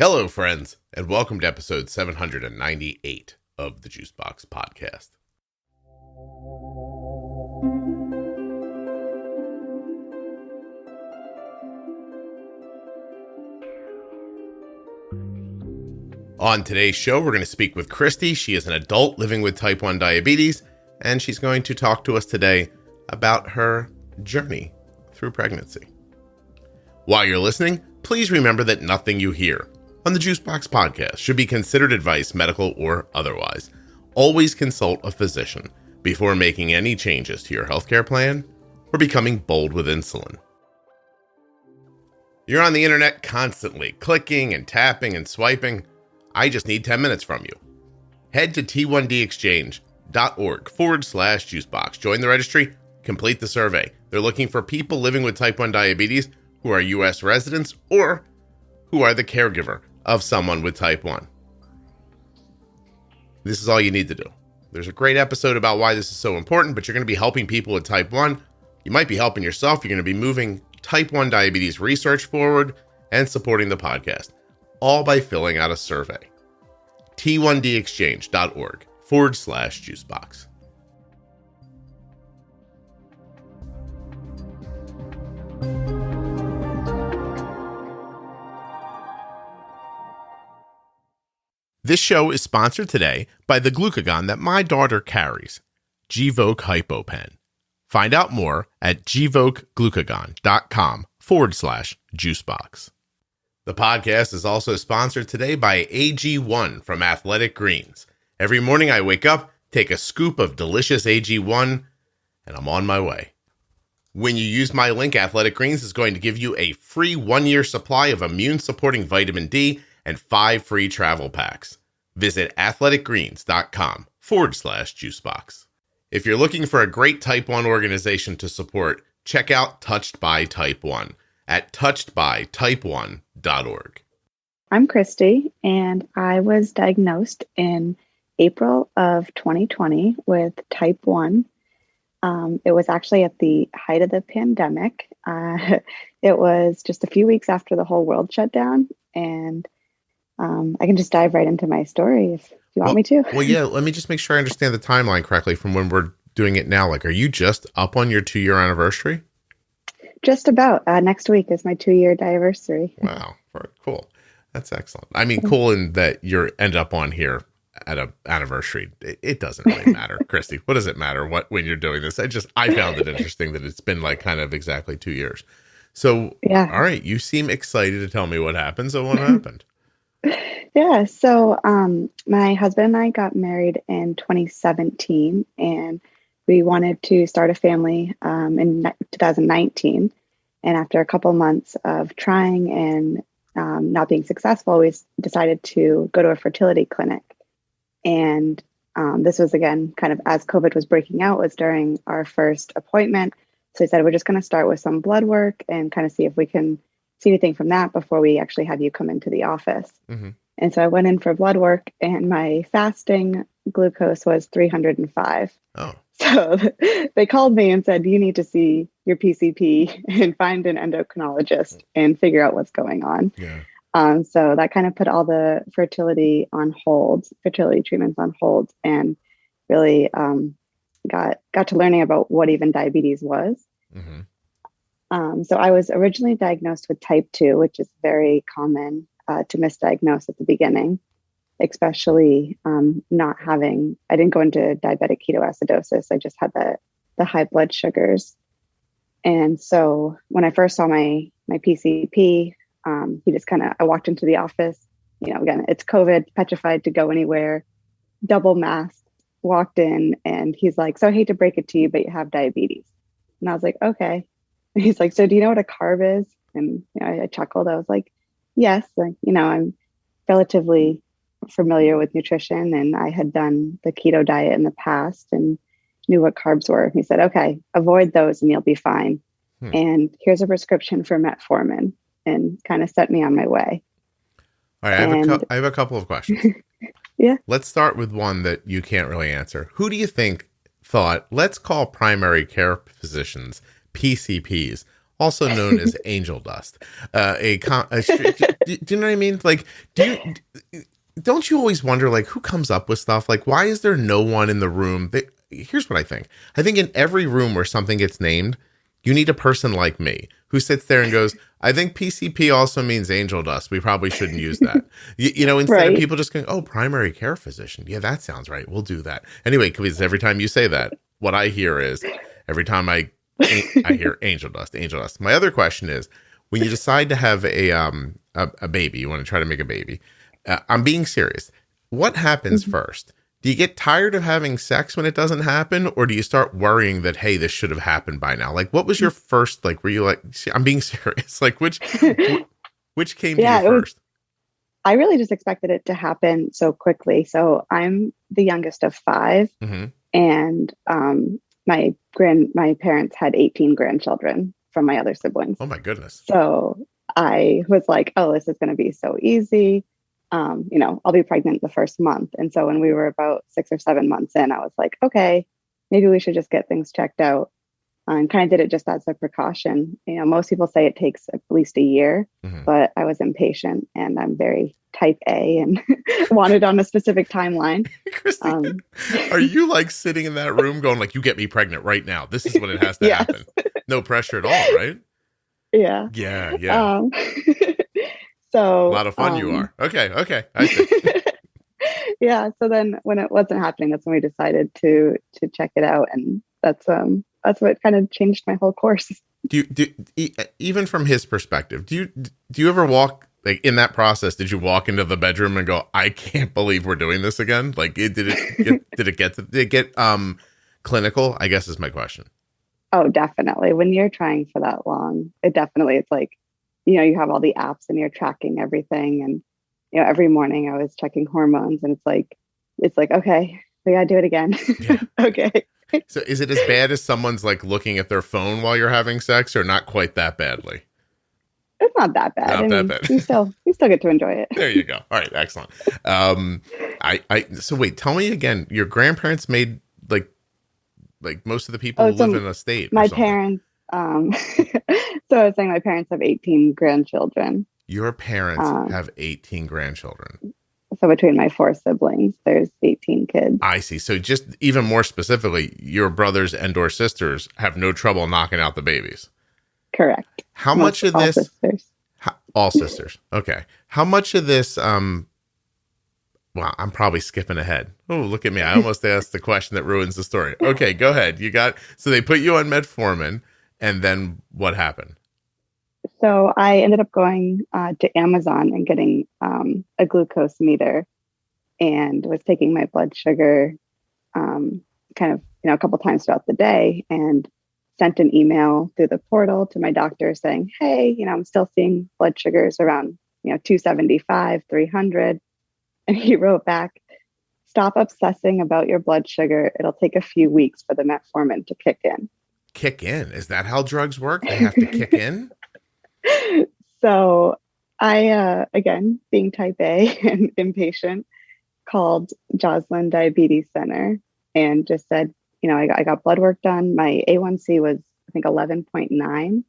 Hello, friends, and welcome to episode 798 of the Juicebox Podcast. On today's show, we're going to speak with Kristie. She is an adult living with type 1 diabetes, and she's going to talk to us today about her journey through pregnancy. While you're listening, please remember that nothing you hear on the Juicebox Podcast should be considered advice, medical or otherwise. Always consult a physician before making any changes to your healthcare plan or becoming bold with insulin. You're on the internet constantly, clicking and tapping and swiping. I just need 10 minutes from you. Head to t1dexchange.org/juicebox. Join the registry, complete the survey. They're looking for people living with type 1 diabetes who are U.S. residents or who are the caregiver of someone with type 1. This is all you need to do. There's a great episode about why this is so important, but you're going to be helping people with type 1. You might be helping yourself. You're going to be moving type 1 diabetes research forward and supporting the podcast, all by filling out a survey. t1dexchange.org/juicebox. This show is sponsored today by the glucagon that my daughter carries, Gvoke HypoPen. Find out more at gvokeglucagon.com/juicebox. The podcast is also sponsored today by AG1 from Athletic Greens. Every morning I wake up, take a scoop of delicious AG1, and I'm on my way. When you use my link, Athletic Greens is going to give you a free 1-year supply of immune-supporting vitamin D and 5 free travel packs. Visit athleticgreens.com/juicebox. If you're looking for a great type 1 organization to support, check out Touched by Type 1 at touchedbytype1.org. I'm Kristie, and I was diagnosed in April of 2020 with type 1. It was actually at the height of the pandemic. It was just a few weeks after the whole world shut down, and I can just dive right into my story if you want me to. Well, yeah, let me just make sure I understand the timeline correctly from when we're doing it now. Like, are you just up on your 2-year anniversary? Just about. Next week is my 2-year anniversary. Wow. Cool. That's excellent. I mean, cool in that you're end up on here at an anniversary. It doesn't really matter. Kristie, what does it matter when you're doing this? I found it interesting that it's been like kind of exactly 2 years. So, yeah. All right. You seem excited to tell me what happened. So what happened? Yeah. So my husband and I got married in 2017, and we wanted to start a family in 2019. And after a couple months of trying and not being successful, we decided to go to a fertility clinic. And this was, again, kind of as COVID was breaking out, was during our first appointment. So we said, we're just going to start with some blood work and kind of see if we can see anything from that before we actually have you come into the office. Mm-hmm. And so I went in for blood work, and my fasting glucose was 305. Oh. So they called me and said, you need to see your PCP and find an endocrinologist and figure out what's going on. Yeah. So that kind of put all the fertility treatments on hold, and really got to learning about what even diabetes was. Mm-hmm. So I was originally diagnosed with type 2, which is very common to misdiagnose at the beginning, especially I didn't go into diabetic ketoacidosis. I just had the high blood sugars. And so when I first saw my PCP, he just I walked into the office, again, it's COVID, petrified to go anywhere, double masked, walked in, and he's like, so I hate to break it to you, but you have diabetes. And I was like, okay. And he's like, so do you know what a carb is? And I chuckled. I was like, yes, I'm relatively familiar with nutrition, and I had done the keto diet in the past and knew what carbs were. And he said, okay, avoid those and you'll be fine. And here's a prescription for metformin, and kind of set me on my way. All right, I have a couple of questions. Yeah. Let's start with one that you can't really answer. Who do you think thought, let's call primary care physicians PCPs also known as angel dust. Do you know what I mean? Like, don't you always wonder, like, who comes up with stuff? Like, why is there no one in the room? Here's what I think. I think in every room where something gets named, you need a person like me who sits there and goes, I think PCP also means angel dust. We probably shouldn't use that. Instead of people just going, oh, primary care physician. Yeah, that sounds right. We'll do that. Anyway, because every time you say that, what I hear is, every time I hear angel dust, angel dust. My other question is, when you decide to have a baby, you want to try to make a baby. I'm being serious. What happens first? Do you get tired of having sex when it doesn't happen? Or do you start worrying that, hey, this should have happened by now? Like, what was your first, like, were you like, I'm being serious. Like, which came to you first? I really just expected it to happen so quickly. So I'm the youngest of 5. Mm-hmm. And my parents had 18 grandchildren from my other siblings. Oh my goodness. So I was like, oh, this is going to be so easy. I'll be pregnant the first month. And so when we were about 6 or 7 months in, I was like, okay, maybe we should just get things checked out. And kind of did it just as a precaution. Most people say it takes at least a year, but I was impatient and I'm very type A and wanted on a specific timeline. Kristie, are you like sitting in that room going like, you get me pregnant right now? This is when it has to Yes. happen. No pressure at all, right? Yeah. Yeah. So a lot of fun you are. Okay. I see. Yeah. So then when it wasn't happening, that's when we decided to check it out. And that's what kind of changed my whole course. Even from his perspective, do you ever walk, like, in that process, did you walk into the bedroom and go, I can't believe we're doing this again? Like, did it get clinical? I guess is my question. Oh, definitely. When you're trying for that long, it's like, you have all the apps and you're tracking everything. And, every morning I was checking hormones and it's like, okay, we gotta do it again. Yeah. Okay. So is it as bad as someone's like looking at their phone while you're having sex, or not quite that badly? It's not that bad. Bad. You still get to enjoy it. There you go. All right. Excellent. So wait, tell me again, your grandparents made like most of the people who live in a state. My parents, so I was saying my parents have 18 grandchildren. Your parents have 18 grandchildren. So between my 4 siblings, there's 18 kids. I see. So just even more specifically, your brothers and or sisters have no trouble knocking out the babies. Correct. How much of this? Sisters. All sisters. Okay. How much of this? Well, I'm probably skipping ahead. Oh, look at me. I almost asked the question that ruins the story. Okay, go ahead. So they put you on metformin, and then what happened? So I ended up going to Amazon and getting a glucose meter, and was taking my blood sugar kind of, a couple times throughout the day, and sent an email through the portal to my doctor saying, hey, I'm still seeing blood sugars around, 275, 300. And he wrote back, stop obsessing about your blood sugar. It'll take a few weeks for the metformin to kick in. Kick in? Is that how drugs work? They have to kick in? So I, again, being type A and impatient, called Joslin Diabetes Center and just said, I got blood work done. My A1C was, I think, 11.9.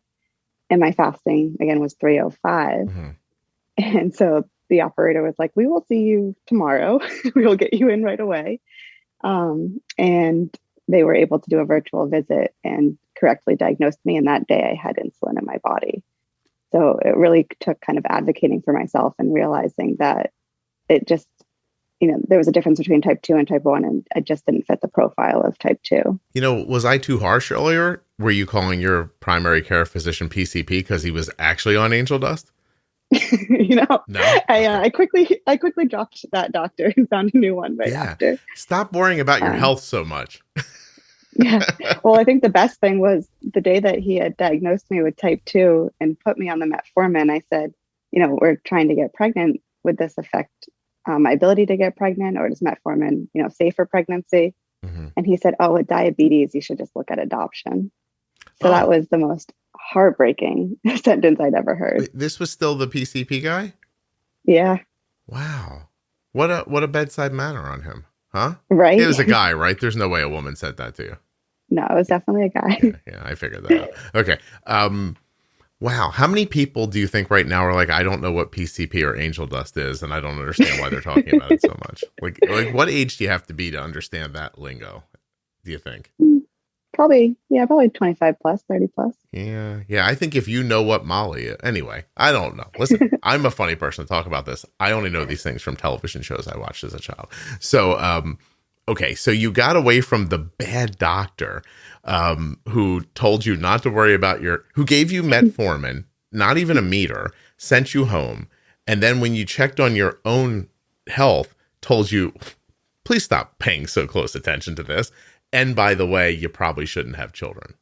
And my fasting, again, was 305. Mm-hmm. And so the operator was like, we will see you tomorrow. We will get you in right away. And they were able to do a virtual visit and correctly diagnosed me. And that day I had insulin in my body. So it really took kind of advocating for myself and realizing that it just, there was a difference between type 2 and type 1, and I just didn't fit the profile of type 2. Was I too harsh earlier? Were you calling your primary care physician PCP because he was actually on angel dust? No. Okay. I quickly dropped that doctor and found a new one after. Stop worrying about your health so much. Yeah. Well, I think the best thing was the day that he had diagnosed me with type 2 and put me on the metformin. I said, we're trying to get pregnant. Would this affect my ability to get pregnant, or does metformin, safe for pregnancy? Mm-hmm. And he said, with diabetes, you should just look at adoption. So that was the most heartbreaking sentence I'd ever heard. Wait, this was still the PCP guy? Yeah. Wow. What a bedside manner on him, huh? Right. It was a guy, right? There's no way a woman said that to you. No, it was definitely a guy. Yeah, I figured that out. Okay. Wow. How many people do you think right now are like, I don't know what PCP or angel dust is, and I don't understand why they're talking about it so much? Like what age do you have to be to understand that lingo, do you think? Probably 25 plus, 30 plus. Yeah. Yeah. I think if you know what Molly is, anyway, I don't know. Listen, I'm a funny person to talk about this. I only know these things from television shows I watched as a child. So, okay. So you got away from the bad doctor, who told you not to worry about who gave you metformin, not even a meter, sent you home. And then when you checked on your own health, told you, please stop paying so close attention to this. And by the way, you probably shouldn't have children.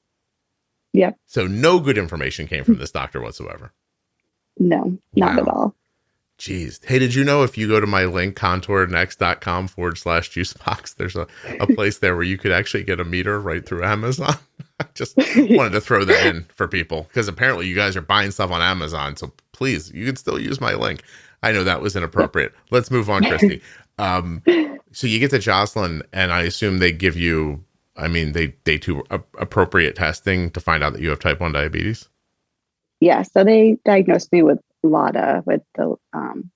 Yep. So no good information came from this doctor whatsoever. No, not at all. Jeez. Hey, did you know if you go to my link, contournext.com/juicebox, there's a place there where you could actually get a meter right through Amazon? I just wanted to throw that in for people because apparently you guys are buying stuff on Amazon. So please, you can still use my link. I know that was inappropriate. Let's move on, Kristie. So you get to Jocelyn, and I assume they give you, they do appropriate testing to find out that you have type 1 diabetes? Yeah, so they diagnosed me with LADA, with the,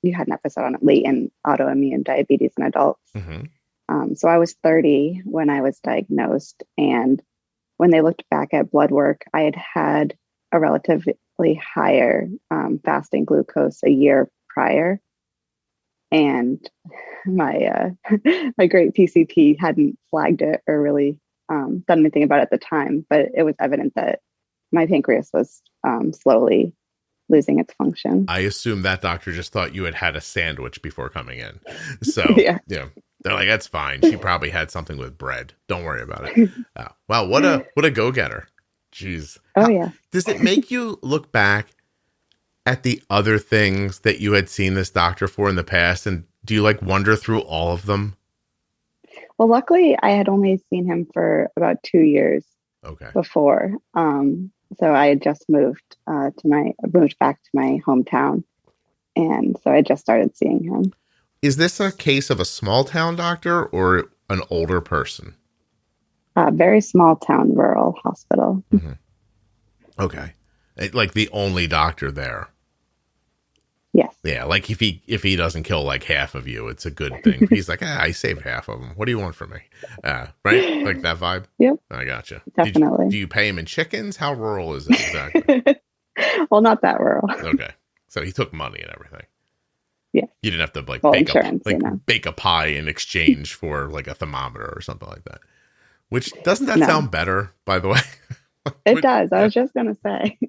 you had an episode on it, latent autoimmune diabetes in adults. Mm-hmm. So I was 30 when I was diagnosed. And when they looked back at blood work, I had a relatively higher fasting glucose a year prior. And my my great PCP hadn't flagged it or really done anything about it at the time, but it was evident that my pancreas was slowly losing its function. I assume that doctor just thought you had a sandwich before coming in. So yeah, they're like, that's fine. She probably had something with bread. Don't worry about it. Wow, what a go-getter. Jeez. Oh yeah. Does it make you look back at the other things that you had seen this doctor for in the past, and do you wonder through all of them? Well, luckily I had only seen him for about 2 years before. So I had just moved back to my hometown. And so I just started seeing him. Is this a case of a small town doctor or an older person? Very small town, rural hospital. Mm-hmm. Okay. Like the only doctor there. Yes. Yeah. Like if he doesn't kill half of you, it's a good thing. He's like, I saved half of them. What do you want from me? Right? Like that vibe? Yep. I gotcha. Definitely. Do you pay him in chickens? How rural is it exactly? Well, not that rural. Okay. So he took money and everything. Yeah. You didn't have to bake a pie in exchange for a thermometer or something like that. Which doesn't that sound better, by the way? It does. I was just going to say,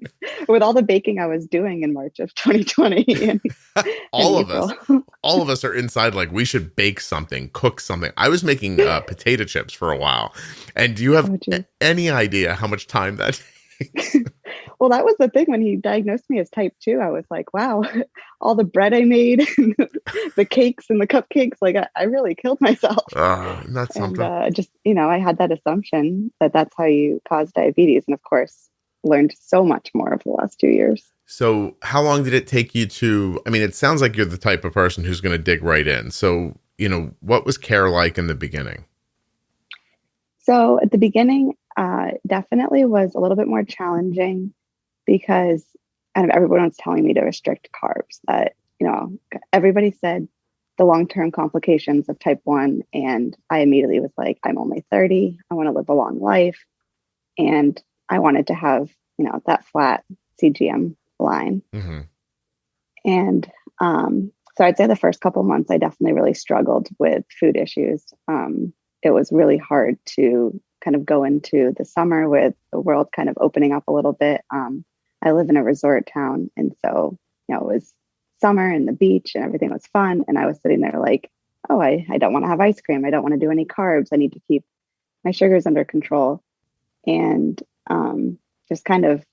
with all the baking I was doing in March of 2020. And, all of us are inside we should bake something, cook something. I was making potato chips for a while. And do you have any idea how much time that takes? Well, that was the thing when he diagnosed me as type 2. I was like, wow, all the bread I made, and the cakes and the cupcakes, I really killed myself. That's something. And I had that assumption that that's how you cause diabetes. And of course, learned so much more over the last 2 years. So how long did it take you to, it sounds like you're the type of person who's going to dig right in. So, what was care like in the beginning? So at the beginning, definitely was a little bit more challenging because kind of everyone was telling me to restrict carbs. That, everybody said the long-term complications of type 1. And I immediately was like, I'm only 30. I want to live a long life. And I wanted to have, that flat CGM line. Mm-hmm. And so I'd say the first couple months, I definitely really struggled with food issues. It was really hard to kind of go into the summer with the world kind of opening up a little bit. I live in a resort town. And so, it was summer and the beach and everything was fun. And I was sitting there like, oh, I don't want to have ice cream. I don't want to do any carbs. I need to keep my sugars under control. And just kind of,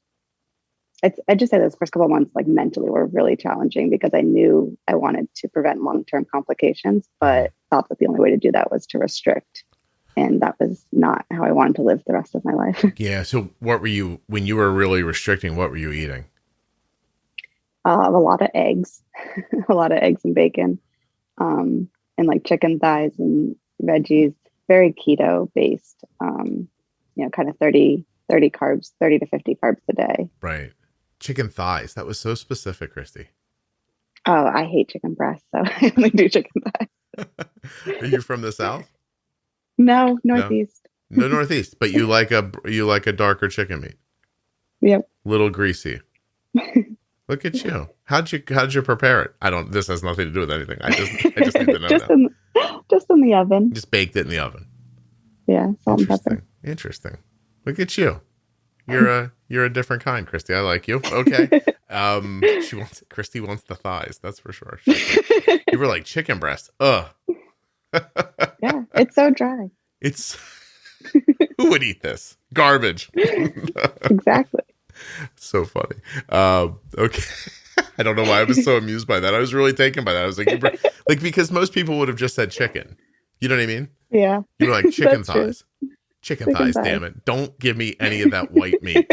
I just say those first couple of months, mentally were really challenging because I knew I wanted to prevent long-term complications, but thought that the only way to do that was to restrict. And that was not how I wanted to live the rest of my life. Yeah. So when you were really restricting, what were you eating? A lot of eggs, a lot of eggs and bacon, and chicken thighs and veggies, very keto based, kind of 30 carbs, 30 to 50 carbs a day. Right. Chicken thighs. That was so specific, Kristie. Oh, I hate chicken breasts, so I only do chicken thighs. Are you from the South? No, Northeast. No, Northeast, but you like a darker chicken meat. Yep. Little greasy. Look at you. How'd you prepare it? This has nothing to do with anything. I just need to know just in the oven. Just baked it in the oven. Yeah, salt and pepper. Interesting. Look at you. You're a different kind, Kristie. I like you. Okay. Kristie wants the thighs. That's for sure. You were like chicken breast. Ugh. Yeah, it's so dry. Who would eat this? Garbage. Exactly. So funny. Okay. I don't know why I was so amused by that. I was really taken by that. I was like, because most people would have just said chicken. You know what I mean? Yeah. You were like chicken thighs. True. Chicken thighs, damn it. Don't give me any of that white meat.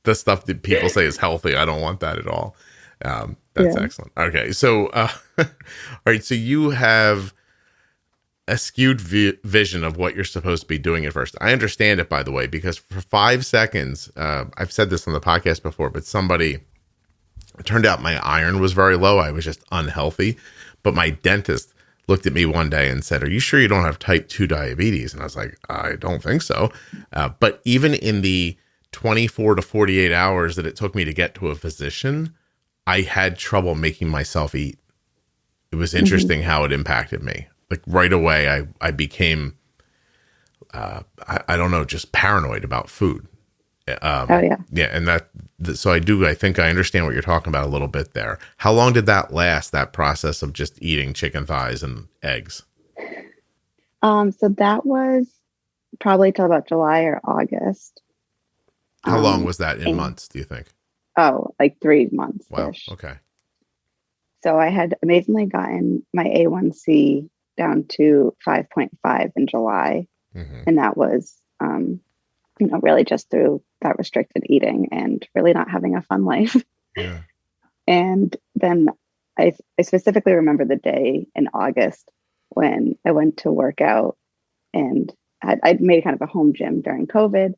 The stuff that people say is healthy. I don't want that at all. That's excellent. Okay. So, all right. So you have a skewed vision of what you're supposed to be doing at first. I understand it, by the way, because for 5 seconds, I've said this on the podcast before, but it turned out my iron was very low. I was just unhealthy. But my dentist looked at me one day and said, "Are you sure you don't have type 2 diabetes?" And I was like, "I don't think so." But even in the 24 to 48 hours that it took me to get to a physician, I had trouble making myself eat. It was interesting how it impacted me. Like right away, I became, I don't know, just paranoid about food. Yeah. And so I think I understand what you're talking about a little bit there. How long did that last, that process of just eating chicken thighs and eggs? So that was probably till about July or August. How long was that in months, do you think? Oh, like 3 months. Wow. Okay. So I had amazingly gotten my A1C down to 5.5 in July. And that was, really just through that restricted eating and really not having a fun life. Yeah. And then I specifically remember the day in August when I went to work out, and I'd made kind of a home gym during COVID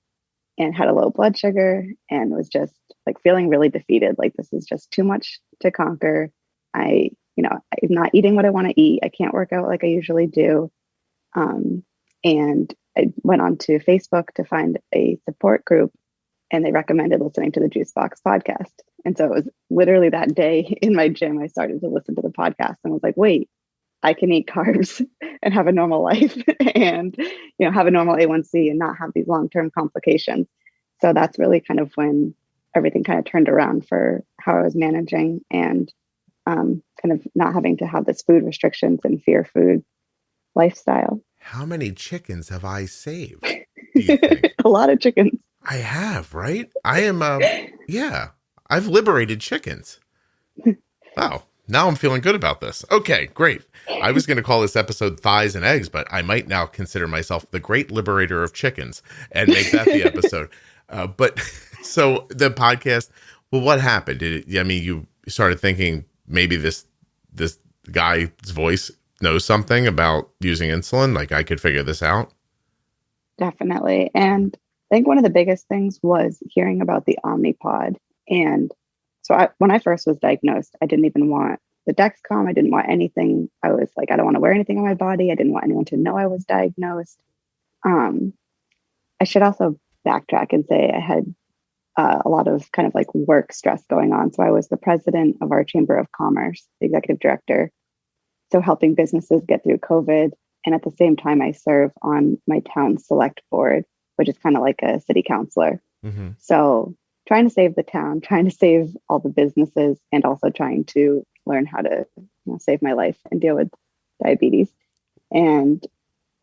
and had a low blood sugar and was just like feeling really defeated. Like, this is just too much to conquer. I'm not eating what I want to eat. I can't work out like I usually do. And I went on to Facebook to find a support group, and they recommended listening to the Juicebox Podcast. And so it was literally that day in my gym, I started to listen to the podcast and was like, wait, I can eat carbs and have a normal life and, have a normal A1C and not have these long-term complications. So that's really kind of when everything kind of turned around for how I was managing and kind of not having to have this food restrictions and fear food lifestyle. How many chickens have I saved, do you think? A lot of chickens. I have, right? I am, I've liberated chickens. Wow. Now I'm feeling good about this. Okay, great. I was going to call this episode Thighs and Eggs, but I might now consider myself the great liberator of chickens and make that the episode. But so the podcast, well, what happened? You started thinking maybe this guy's voice knows something about using insulin. Like, I could figure this out. Definitely. And I think one of the biggest things was hearing about the Omnipod. And so when I first was diagnosed, I didn't even want the Dexcom. I didn't want anything. I was like, I don't want to wear anything on my body. I didn't want anyone to know I was diagnosed. I should also backtrack and say I had a lot of kind of like work stress going on. So I was the president of our Chamber of Commerce, the executive director. So helping businesses get through COVID. And at the same time, I serve on my town select board, which is kind of like a city councilor. Mm-hmm. So trying to save the town, trying to save all the businesses, and also trying to learn how to save my life and deal with diabetes. And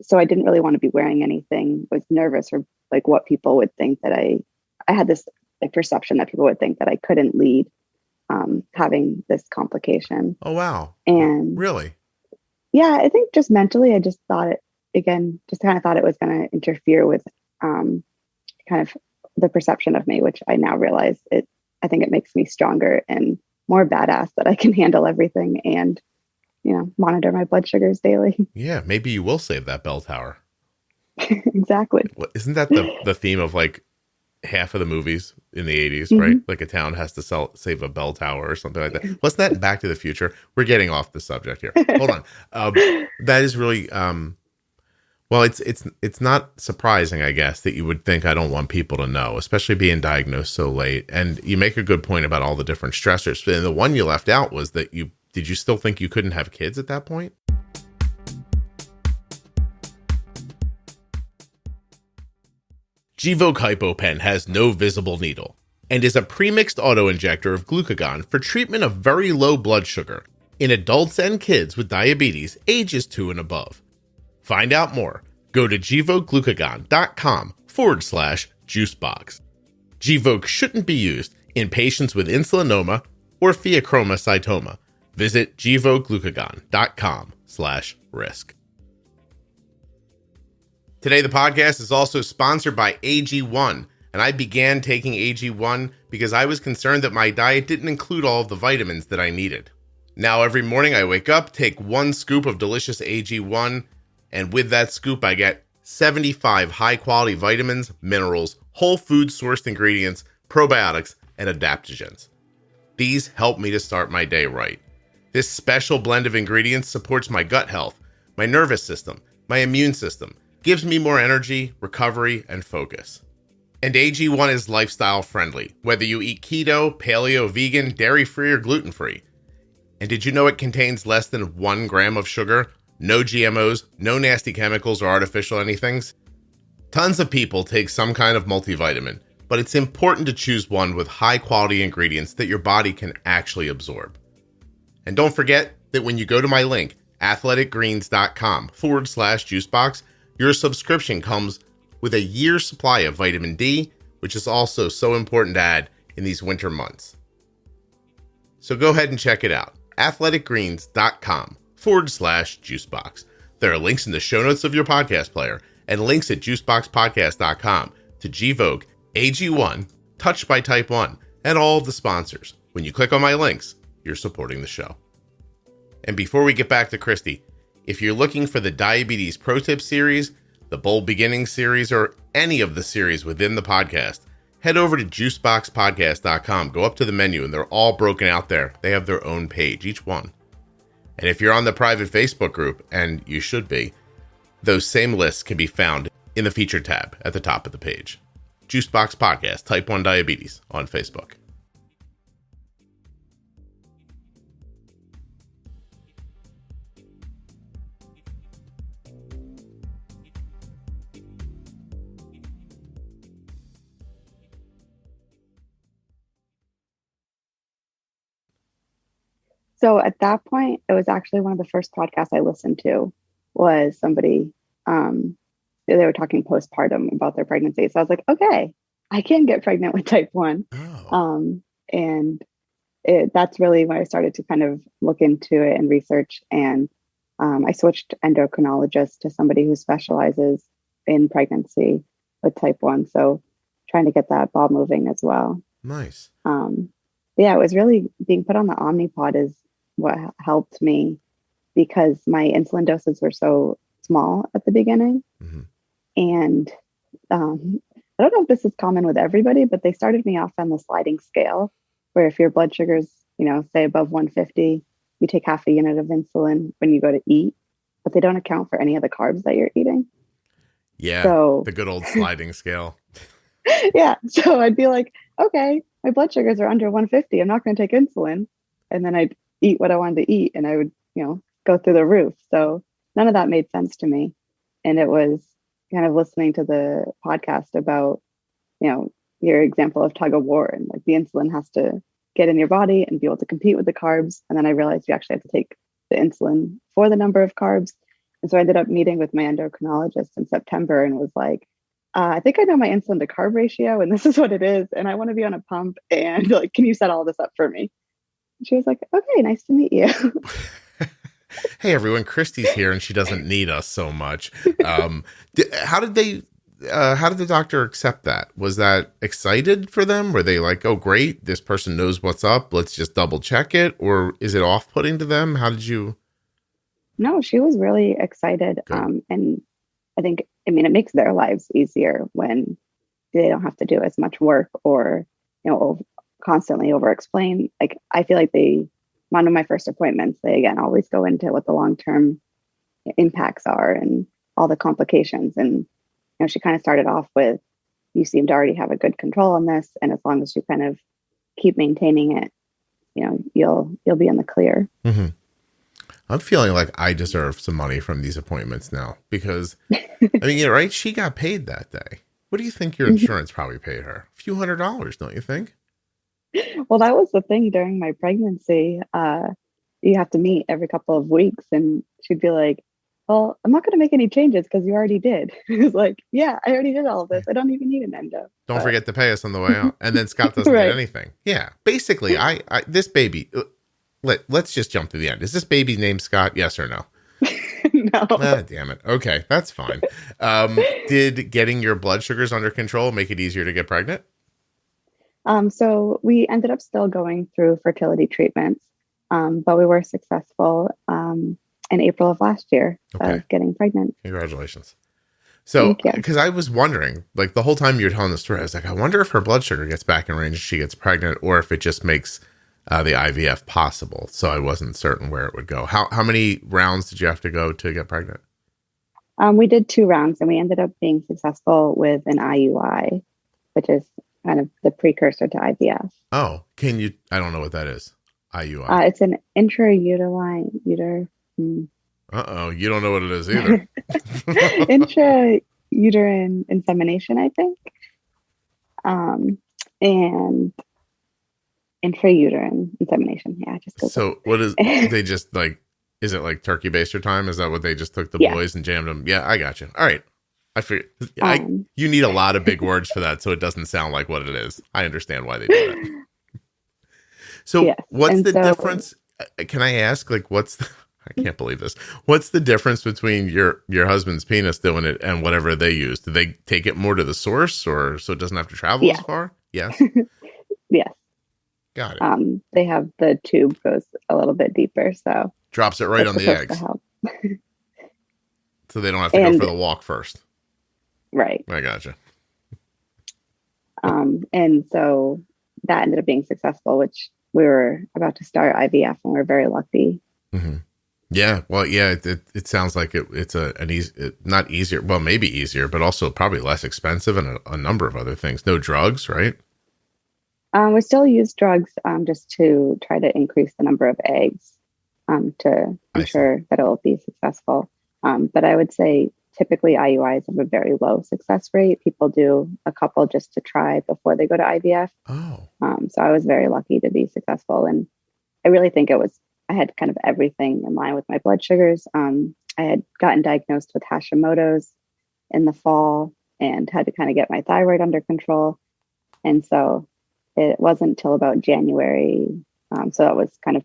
so I didn't really want to be wearing anything, was nervous for like what people would think that I had this like perception that people would think that I couldn't lead having this complication. Oh, wow. And really? Yeah, I think just mentally, I just thought it, again, just kind of thought it was going to interfere with kind of the perception of me, which I now realize I think it makes me stronger and more badass that I can handle everything and, monitor my blood sugars daily. Yeah, maybe you will save that bell tower. Exactly. Isn't that the theme of like half of the movies in the 80s, right? Like a town has to save a bell tower or something like that. Wasn't that in Back to the Future? We're getting off the subject here. Hold on. That is really, well, it's not surprising, I guess, that you would think I don't want people to know, especially being diagnosed so late. And you make a good point about all the different stressors. And the one you left out was that did you still think you couldn't have kids at that point? Gvoke HypoPen has no visible needle and is a premixed autoinjector of glucagon for treatment of very low blood sugar in adults and kids with diabetes ages 2 and above. Find out more. Go to gvokeglucagon.com/juicebox. Gvoke shouldn't be used in patients with insulinoma or pheochromocytoma. Visit gvokeglucagon.com/risk. Today, the podcast is also sponsored by AG1, and I began taking AG1 because I was concerned that my diet didn't include all of the vitamins that I needed. Now, every morning I wake up, take 1 scoop of delicious AG1, and with that scoop, I get 75 high-quality vitamins, minerals, whole food-sourced ingredients, probiotics, and adaptogens. These help me to start my day right. This special blend of ingredients supports my gut health, my nervous system, my immune system, gives me more energy, recovery, and focus. And AG1 is lifestyle friendly, whether you eat keto, paleo, vegan, dairy-free, or gluten-free. And did you know it contains less than 1 gram of sugar, no GMOs, no nasty chemicals or artificial anythings? Tons of people take some kind of multivitamin, but it's important to choose one with high-quality ingredients that your body can actually absorb. And don't forget that when you go to my link, athleticgreens.com/juicebox, your subscription comes with a year's supply of vitamin D, which is also so important to add in these winter months. So go ahead and check it out. athleticgreens.com/juicebox. There are links in the show notes of your podcast player and links at juiceboxpodcast.com to Gvoke, AG1, Touched by Type 1, and all of the sponsors. When you click on my links, you're supporting the show. And before we get back to Kristie, if you're looking for the Diabetes Pro Tip series, the Bold Beginnings series, or any of the series within the podcast, head over to juiceboxpodcast.com. Go up to the menu, and they're all broken out there. They have their own page, each one. And if you're on the private Facebook group, and you should be, those same lists can be found in the featured tab at the top of the page. Juicebox Podcast, Type 1 Diabetes on Facebook. So at that point, it was actually one of the first podcasts I listened to was somebody, they were talking postpartum about their pregnancy. So I was like, okay, I can get pregnant with type 1. Oh. And that's really when I started to kind of look into it and research. And I switched endocrinologist to somebody who specializes in pregnancy with type 1. So trying to get that ball moving as well. Nice. Yeah, it was really being put on the Omnipod is what helped me because my insulin doses were so small at the beginning. Mm-hmm. And I don't know if this is common with everybody, but they started me off on the sliding scale where if your blood sugar's, say above 150, you take half a unit of insulin when you go to eat, but they don't account for any of the carbs that you're eating. Yeah, so, the good old sliding scale. Yeah, so I'd be like, okay, my blood sugars are under 150. I'm not going to take insulin. And then I'd eat what I wanted to eat and I would, go through the roof. So none of that made sense to me. And it was kind of listening to the podcast about, your example of tug of war and like the insulin has to get in your body and be able to compete with the carbs. And then I realized you actually have to take the insulin for the number of carbs. And so I ended up meeting with my endocrinologist in September and was like, I think I know my insulin to carb ratio and this is what it is. And I want to be on a pump and like, can you set all this up for me? And she was like, okay, nice to meet you. Hey everyone, Kristie's here and she doesn't need us so much. How did the doctor accept that? Was that excited for them? Were they like, oh great, this person knows what's up, let's just double check it? Or is it off-putting to them? How did you? No, she was really excited. And I think, it makes their lives easier when they don't have to do as much work or, constantly over explain. Like, I feel like one of my first appointments, they again always go into what the long-term impacts are and all the complications. And, she kind of started off with, you seem to already have a good control on this. And as long as you kind of keep maintaining it, you'll be in the clear. Mm-hmm. I'm feeling like I deserve some money from these appointments now because, right? She got paid that day. What do you think your insurance probably paid her? A few $100s, don't you think? Well, that was the thing during my pregnancy. You have to meet every couple of weeks, and she'd be like, well, I'm not going to make any changes because you already did. It was like, yeah, I already did all of this. I don't even need an endo. Don't forget to pay us on the way out. And then Scott doesn't get anything. Yeah. Basically, this baby, let's just jump to the end. Is this baby's name Scott? Yes or no? No. Ah, damn it. Okay, that's fine. Did getting your blood sugars under control make it easier to get pregnant? So we ended up still going through fertility treatments, but we were successful in April of last year of getting pregnant. Congratulations. So, because I was wondering, like the whole time you were telling the story, I was like, I wonder if her blood sugar gets back in range and she gets pregnant, or if it just makes the IVF possible. So I wasn't certain where it would go. How many rounds did you have to go to get pregnant? We did 2 rounds, and we ended up being successful with an IUI, which is kind of the precursor to IVF. Oh, I don't know what that is. IUI. It's an intrauterine Uh-oh, you don't know what it is either. Intrauterine insemination, I think. And intrauterine insemination. Yeah, just go. So what is, they just like, is it like turkey baster time? Is that what they just took the boys and jammed them? Yeah, I got you. All right. I figured you need a lot of big words for that, so it doesn't sound like what it is. I understand why they do that. So what's the difference? Can I ask, like, I can't believe this. What's the difference between your husband's penis doing it and whatever they use? Do they take it more to the source, or so it doesn't have to travel as far? Yes. Yes. Got it. They have the tube goes a little bit deeper, so drops it right on the eggs. So they don't have to go for the walk first. Right. I gotcha. And so that ended up being successful, which we were about to start IVF, and we're very lucky. Mm-hmm. Yeah. Well, yeah, it sounds like it's an easy, not easier. Well, maybe easier, but also probably less expensive and a number of other things. No drugs, right? We still use drugs just to try to increase the number of eggs to ensure that it will be successful. But I would say typically IUIs have a very low success rate. People do a couple just to try before they go to IVF. Oh. So I was very lucky to be successful. And I really think I had kind of everything in line with my blood sugars. I had gotten diagnosed with Hashimoto's in the fall and had to kind of get my thyroid under control. And so it wasn't until about January. So that was kind of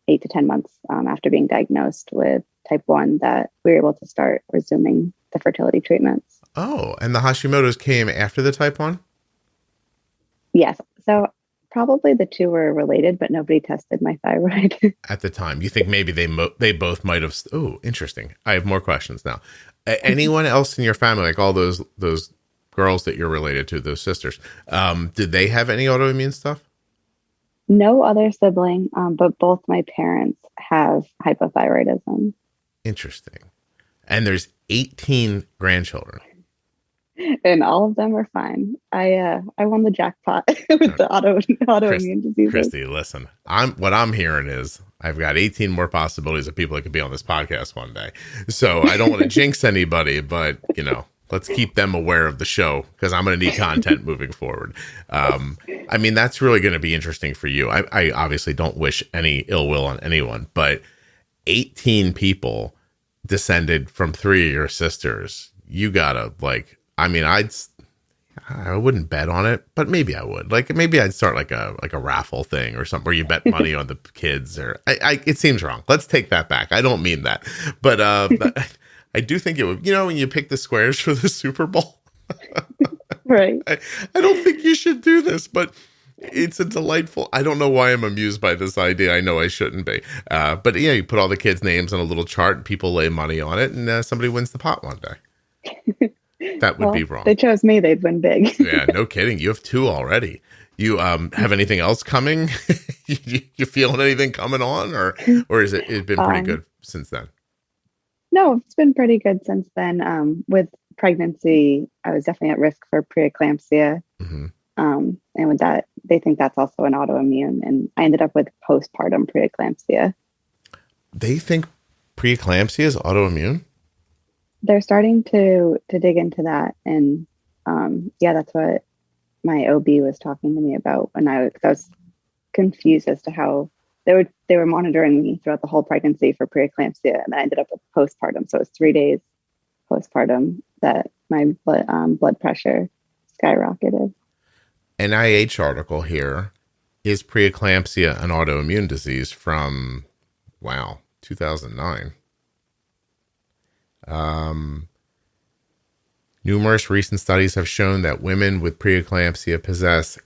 8 to 10 months after being diagnosed with type 1 that we were able to start resuming the fertility treatments. Oh, and the Hashimoto's came after the type 1? Yes. So probably the two were related, but nobody tested my thyroid. At the time. You think maybe they both might have. Oh, interesting. I have more questions now. Anyone else in your family, like all those girls that you're related to, those sisters, did they have any autoimmune stuff? No other sibling, but both my parents have hypothyroidism. Interesting. And there's 18 grandchildren. And all of them are fine. I won the jackpot with the autoimmune diseases. Kristie, listen. What I'm hearing is I've got 18 more possibilities of people that could be on this podcast one day. So I don't want to jinx anybody, but let's keep them aware of the show because I'm going to need content moving forward. I mean, that's really going to be interesting for you. I obviously don't wish any ill will on anyone, but 18 people descended from 3 of your sisters. You gotta I wouldn't bet on it, but maybe I would. Like maybe I'd start like a raffle thing or something where you bet money on the kids. Or it seems wrong. Let's take that back. I don't mean that, but I do think it would. When you pick the squares for the Super Bowl, right? I don't think you should do this, but it's a delightful. I don't know why I'm amused by this idea. I know I shouldn't be, but yeah, you put all the kids' names on a little chart, and people lay money on it, and somebody wins the pot one day. That would be wrong. They chose me, they'd win big. Yeah, no kidding. You have 2 already. You have anything else coming? you feeling anything coming on, or is it's been pretty good since then? No, it's been pretty good since then. With pregnancy, I was definitely at risk for preeclampsia. Mm-hmm. And with that, they think that's also an autoimmune. And I ended up with postpartum preeclampsia. They think preeclampsia is autoimmune? They're starting to dig into that. And that's what my OB was talking to me about when I was confused as to how they were monitoring me throughout the whole pregnancy for preeclampsia, and I ended up with postpartum. So it was 3 days postpartum that my blood pressure skyrocketed. NIH article here, is preeclampsia an autoimmune disease from 2009. Numerous recent studies have shown that women with preeclampsia possess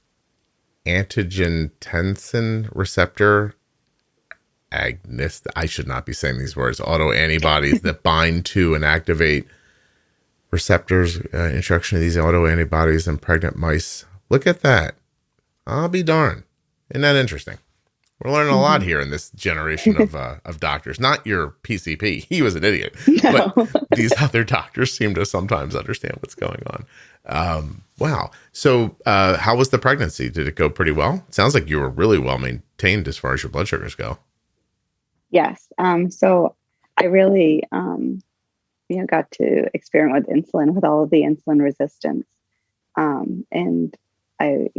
angiotensin receptor agonist. I should not be saying these words. Autoantibodies that bind to and activate receptors. Introduction of these autoantibodies in pregnant mice. Look at that. I'll be darned. Isn't that interesting? We're learning a lot here in this generation of doctors. Not your PCP. He was an idiot. No. But these other doctors seem to sometimes understand what's going on. Wow. So how was the pregnancy? Did it go pretty well? It sounds like you were really well maintained as far as your blood sugars go. Yes. So I really, got to experiment with insulin, with all of the insulin resistance. And I,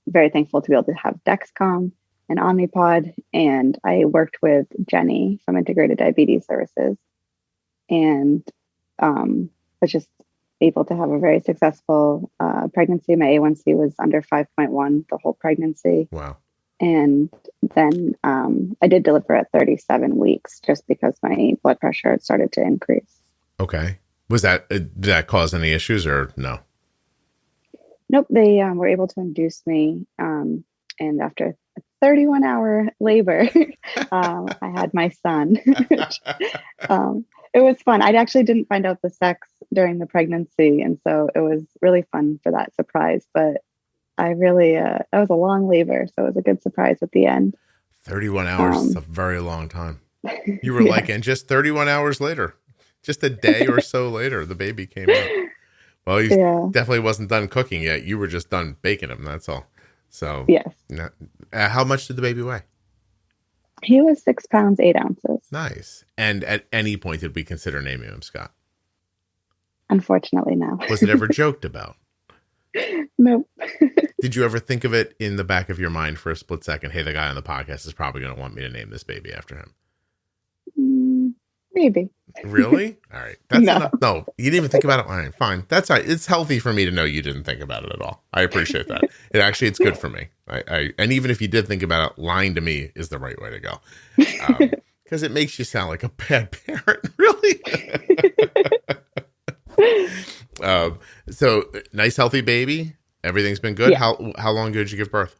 very thankful to be able to have Dexcom and Omnipod. And I worked with Jenny from Integrated Diabetes Services, and was just able to have a very successful pregnancy. My A1C was under 5.1 the whole pregnancy. Wow. And then I did deliver at 37 weeks just because my blood pressure had started to increase. Okay. Did that cause any issues or no? Nope. They were able to induce me. And after a 31-hour labor, I had my son. It was fun. I actually didn't find out the sex during the pregnancy. And so it was really fun for that surprise. But I really, that was a long labor. So it was a good surprise at the end. 31 hours is a very long time. You were like, and just 31 hours later, just a day or so later, the baby came out. Well, he definitely wasn't done cooking yet. You were just done baking him. That's all. So, yes. How much did the baby weigh? He was 6 pounds, 8 ounces. Nice. And at any point, did we consider naming him Scott? Unfortunately, no. Was it ever joked about? Nope. Did you ever think of it in the back of your mind for a split second? Hey, the guy on the podcast is probably going to want me to name this baby after him. Maybe. Really? All right. That's enough. No, you didn't even think about it. All right, fine. That's all right. It's healthy for me to know you didn't think about it at all. I appreciate that. It's good for me. And even if you did think about it, lying to me is the right way to go. Because it makes you sound like a bad parent, really. So nice, healthy baby. Everything's been good. Yeah. How long ago did you give birth?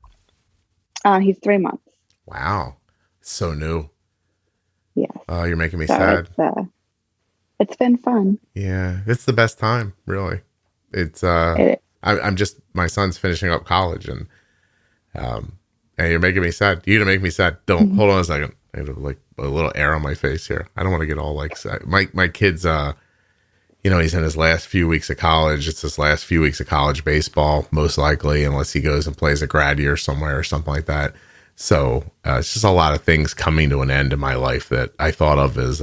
He's 3 months. Wow. So new. Yes. Oh, you're making me sad. It's been fun. Yeah. It's the best time, really. I'm just, my son's finishing up college and you're making me sad. You're gonna make me sad. Don't hold on a second. I have like a little air on my face here. I don't want to get all like sad. My kid's, he's in his last few weeks of college. It's his last few weeks of college baseball, most likely, unless he goes and plays a grad year somewhere or something like that. So it's just a lot of things coming to an end in my life that I thought of as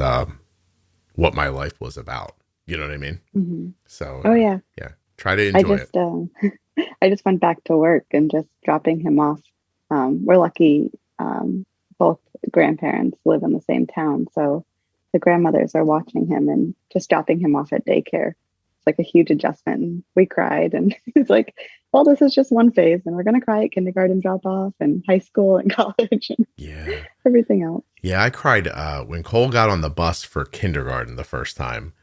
what my life was about. You know what I mean? Mm-hmm. So, yeah. Try to enjoy it. I just went back to work and just dropping him off. We're lucky. Both grandparents live in the same town. So the grandmothers are watching him and just dropping him off at daycare. It's like a huge adjustment. And we cried and it's like, well, this is just one phase and we're going to cry at kindergarten drop off and high school and college and everything else. Yeah. I cried when Cole got on the bus for kindergarten the first time.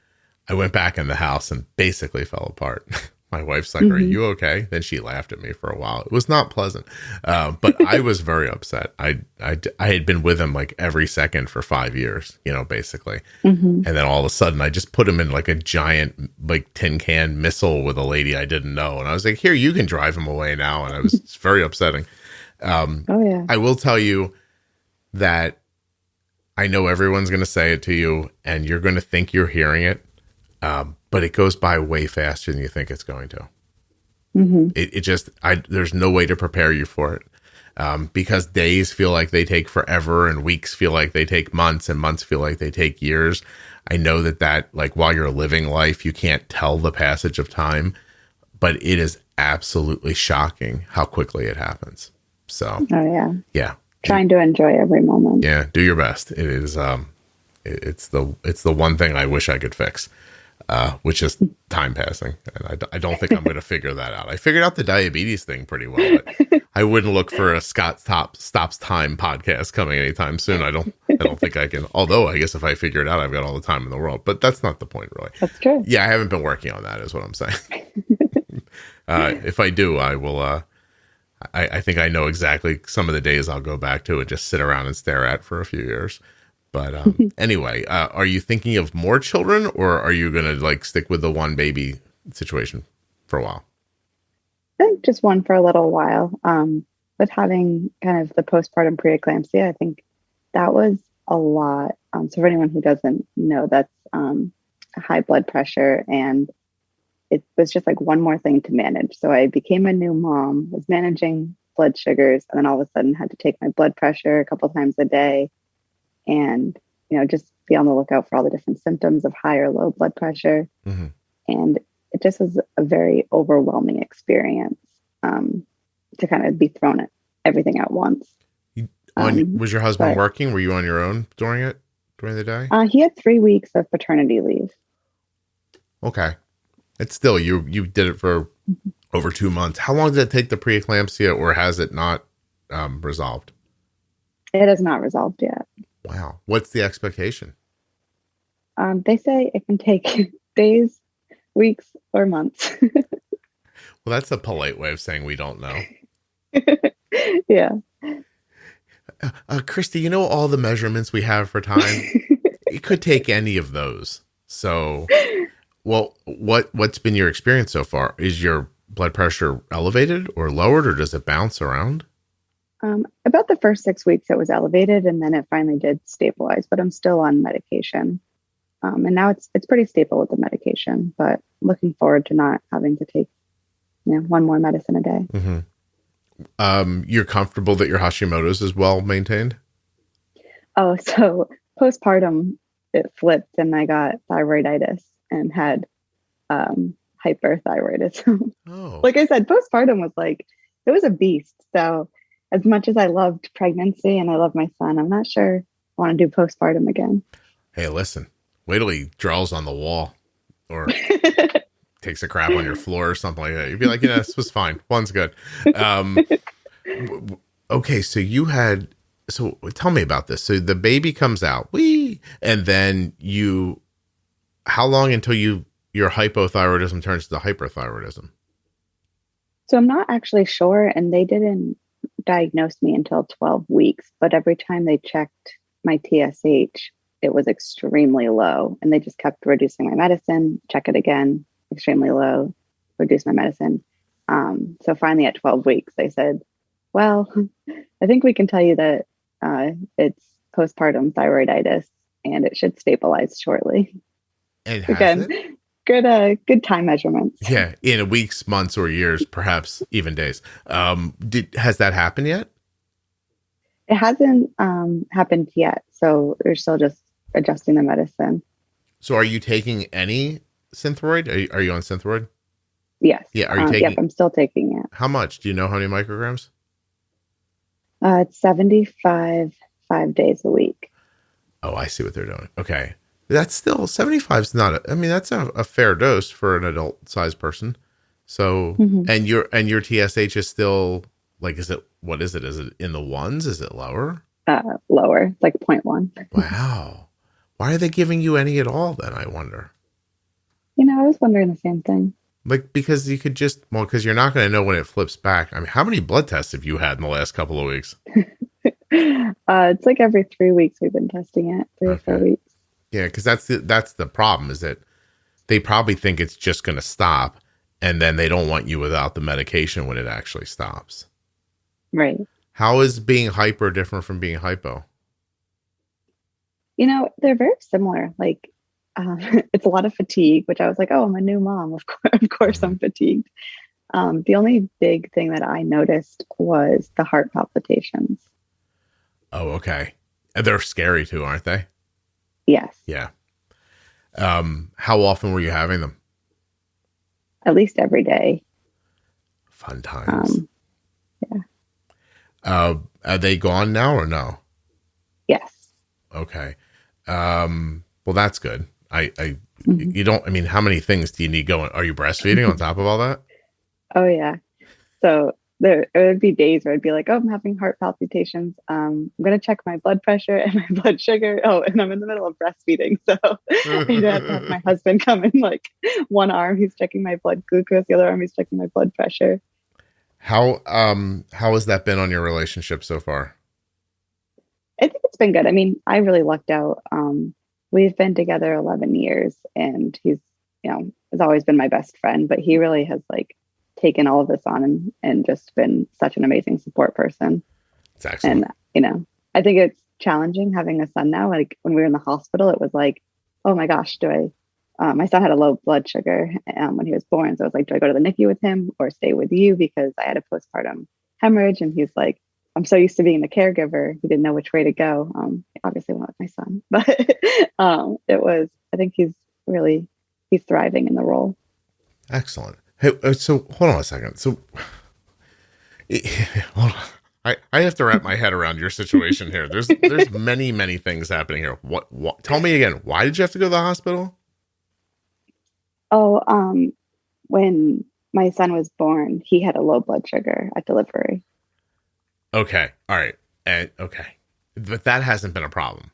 I went back in the house and basically fell apart. My wife's like, are you okay? Then she laughed at me for a while. It was not pleasant. But I was very upset. I had been with him like every second for 5 years, basically. And then all of a sudden I just put him in like a giant, like tin can missile with a lady I didn't know. And I was like, here, you can drive him away now. And it's very upsetting. I will tell you that I know everyone's going to say it to you and you're going to think you're hearing it. But it goes by way faster than you think it's going to. There's no way to prepare you for it. Because days feel like they take forever and weeks feel like they take months and months feel like they take years. I know that like while you're living life, you can't tell the passage of time, but it is absolutely shocking how quickly it happens. So, yeah. Trying to enjoy every moment. Yeah. Do your best. It is, it's the one thing I wish I could fix. Which is time passing. And I don't think I'm going to figure that out. I figured out the diabetes thing pretty well, but I wouldn't look for a Scott Stops Time podcast coming anytime soon. I don't think I can, although I guess if I figure it out, I've got all the time in the world, but that's not the point really. That's true. Yeah. I haven't been working on that is what I'm saying. If I do, I will, I think I know exactly some of the days I'll go back to and just sit around and stare at for a few years. But anyway, are you thinking of more children or are you going to like stick with the one baby situation for a while? I think just one for a little while. With having kind of the postpartum preeclampsia, I think that was a lot. So for anyone who doesn't know, that's high blood pressure. And it was just like one more thing to manage. So I became a new mom, was managing blood sugars, and then all of a sudden had to take my blood pressure a couple times a day. And, just be on the lookout for all the different symptoms of high or low blood pressure. And it just was a very overwhelming experience to kind of be thrown at everything at once. Was your husband working? Were you on your own during the day? He had 3 weeks of paternity leave. Okay. It's still, you did it for over 2 months. How long did it take the preeclampsia or has it not resolved? It has not resolved yet. Wow. What's the expectation? They say it can take days, weeks, or months. Well, that's a polite way of saying we don't know. Yeah. Kristie, all the measurements we have for time? It could take any of those. So, well, what's been your experience so far? Is your blood pressure elevated or lowered, or does it bounce around? About the first 6 weeks, it was elevated, and then it finally did stabilize. But I'm still on medication, and now it's pretty stable with the medication. But looking forward to not having to take, one more medicine a day. You're comfortable that your Hashimoto's is well maintained? Oh, so postpartum, it flipped, and I got thyroiditis and had hyperthyroidism. Oh, like I said, postpartum was like it was a beast. So. As much as I loved pregnancy and I love my son, I'm not sure I want to do postpartum again. Hey, listen, wait till he draws on the wall or takes a crap on your floor or something like that. You'd be like, this was fine. One's good. Okay. So tell me about this. So the baby comes out, and then how long until your hypothyroidism turns to hyperthyroidism? So I'm not actually sure. And they didn't diagnosed me until 12 weeks, but every time they checked my TSH, it was extremely low, and they just kept reducing my medicine, check it again, extremely low, reduce my medicine. So finally at 12 weeks, they said, well, I think we can tell you that it's postpartum thyroiditis and it should stabilize shortly. And again, good time measurements. Yeah, in weeks, months, or years, perhaps even days. Has that happened yet? It hasn't happened yet, so we're still just adjusting the medicine. So, are you taking any Synthroid? Are you on Synthroid? Yes. Yeah. Are you taking? Yep, I'm still taking it. How much? Do you know how many micrograms? It's 75, 5 days a week. Oh, I see what they're doing. Okay. That's still 75 is not, that's a fair dose for an adult sized person. So, and your TSH is still like, what is it? Is it in the ones? Is it lower? Lower, like 0.1. Wow. Why are they giving you any at all then? I wonder. I was wondering the same thing. Like, because you could just, well, because you're not going to know when it flips back. I mean, how many blood tests have you had in the last couple of weeks? It's like every 3 weeks we've been testing it, 3 or 4 weeks. Yeah, because that's the problem, is that they probably think it's just going to stop, and then they don't want you without the medication when it actually stops. Right. How is being hyper different from being hypo? They're very similar. Like, it's a lot of fatigue, which I was like, oh, I'm a new mom. Of course I'm fatigued. The only big thing that I noticed was the heart palpitations. Oh, okay. And they're scary too, aren't they? Yes. Yeah. How often were you having them? At least every day. Fun times. Yeah. Are they gone now or no? Yes. Okay. Well, that's good. You don't, I mean, how many things do you need going? Are you breastfeeding on top of all that? Oh yeah. So there would be days where I'd be like, oh, I'm having heart palpitations. I'm going to check my blood pressure and my blood sugar. Oh, and I'm in the middle of breastfeeding. So I'd have to have my husband come in, like, one arm he's checking my blood glucose, the other arm he's checking my blood pressure. How has that been on your relationship so far? I think it's been good. I mean, I really lucked out. We've been together 11 years, and he's, has always been my best friend, but he really has, like, taken all of this on and just been such an amazing support person. It's excellent. And, I think it's challenging having a son now. Like, when we were in the hospital, it was like, oh my gosh, my son had a low blood sugar when he was born. So I was like, do I go to the NICU with him or stay with you? Because I had a postpartum hemorrhage. And he's like, I'm so used to being the caregiver. He didn't know which way to go. Obviously went with my son, but I think he's thriving in the role. Excellent. Hey, so hold on a second. So hold on. I have to wrap my head around your situation here. There's many, many things happening here. What? Tell me again. Why did you have to go to the hospital? Oh, when my son was born, he had a low blood sugar at delivery. Okay. All right. Okay. But that hasn't been a problem.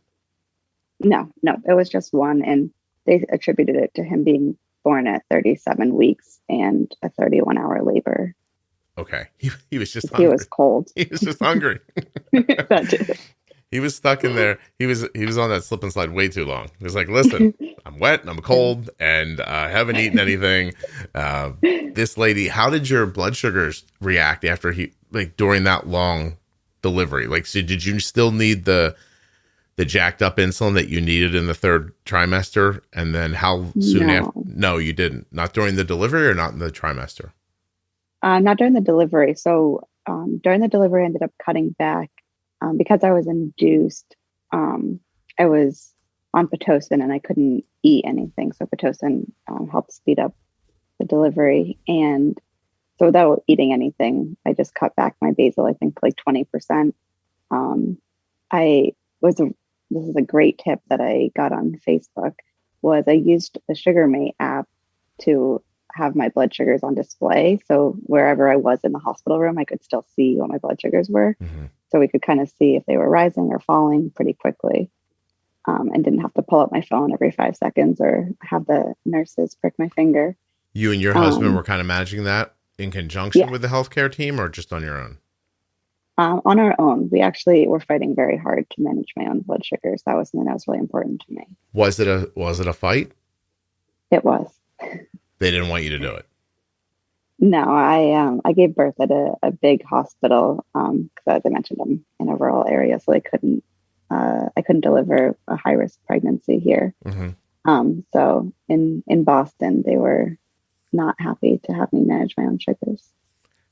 No, it was just one. And they attributed it to him being born at 37 weeks and a 31-hour labor. Okay. He was just hungry. He was cold. He was just hungry. That too. He was stuck in there. He was on that slip and slide way too long. He was like, listen, I'm wet and I'm cold and I haven't eaten anything. This lady, how did your blood sugars react after during that long delivery? Like, so did you still need the jacked up insulin that you needed in the third trimester? And then how soon after? No, you didn't. Not during the delivery or not in the trimester? Not during the delivery. So during the delivery, I ended up cutting back because I was induced. I was on Pitocin and I couldn't eat anything. So Pitocin helped speed up the delivery. And so without eating anything, I just cut back my basal, I think like 20%. This is a great tip that I got on Facebook, was I used the SugarMate app to have my blood sugars on display. So wherever I was in the hospital room, I could still see what my blood sugars were. Mm-hmm. So we could kind of see if they were rising or falling pretty quickly, and didn't have to pull up my phone every 5 seconds or have the nurses prick my finger. You and your husband were kind of managing that in conjunction with the healthcare team, or just on your own? On our own. We actually were fighting very hard to manage my own blood sugars. That was something that was really important to me. Was it a fight? It was. They didn't want you to do it. No, I gave birth at a big hospital because, as I mentioned, I'm in a rural area, so I couldn't deliver a high risk pregnancy here. Mm-hmm. So in Boston, they were not happy to have me manage my own sugars.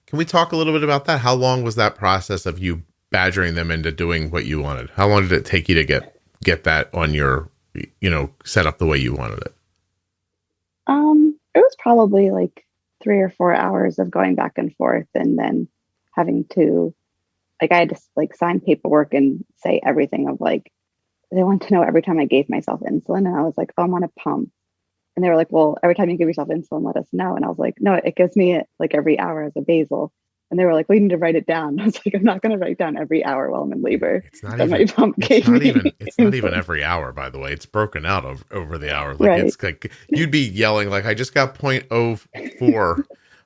Can we talk a little bit about that? How long was that process of you badgering them into doing what you wanted? How long did it take you to get that on your, set up the way you wanted it? It was probably like 3 or 4 hours of going back and forth, and then having to, I had to sign paperwork and say everything of they wanted to know every time I gave myself insulin, and I was like, oh, I'm on a pump. And they were like, well, every time you give yourself insulin, let us know. And I was like, no, it gives me it every hour as a basal. And they were like, well, you need to write it down. I was like, I'm not going to write down every hour while I'm in labor. It's not even every hour, by the way. It's broken out over the hour. Like, it's like you'd be yelling like, I just got 0.04.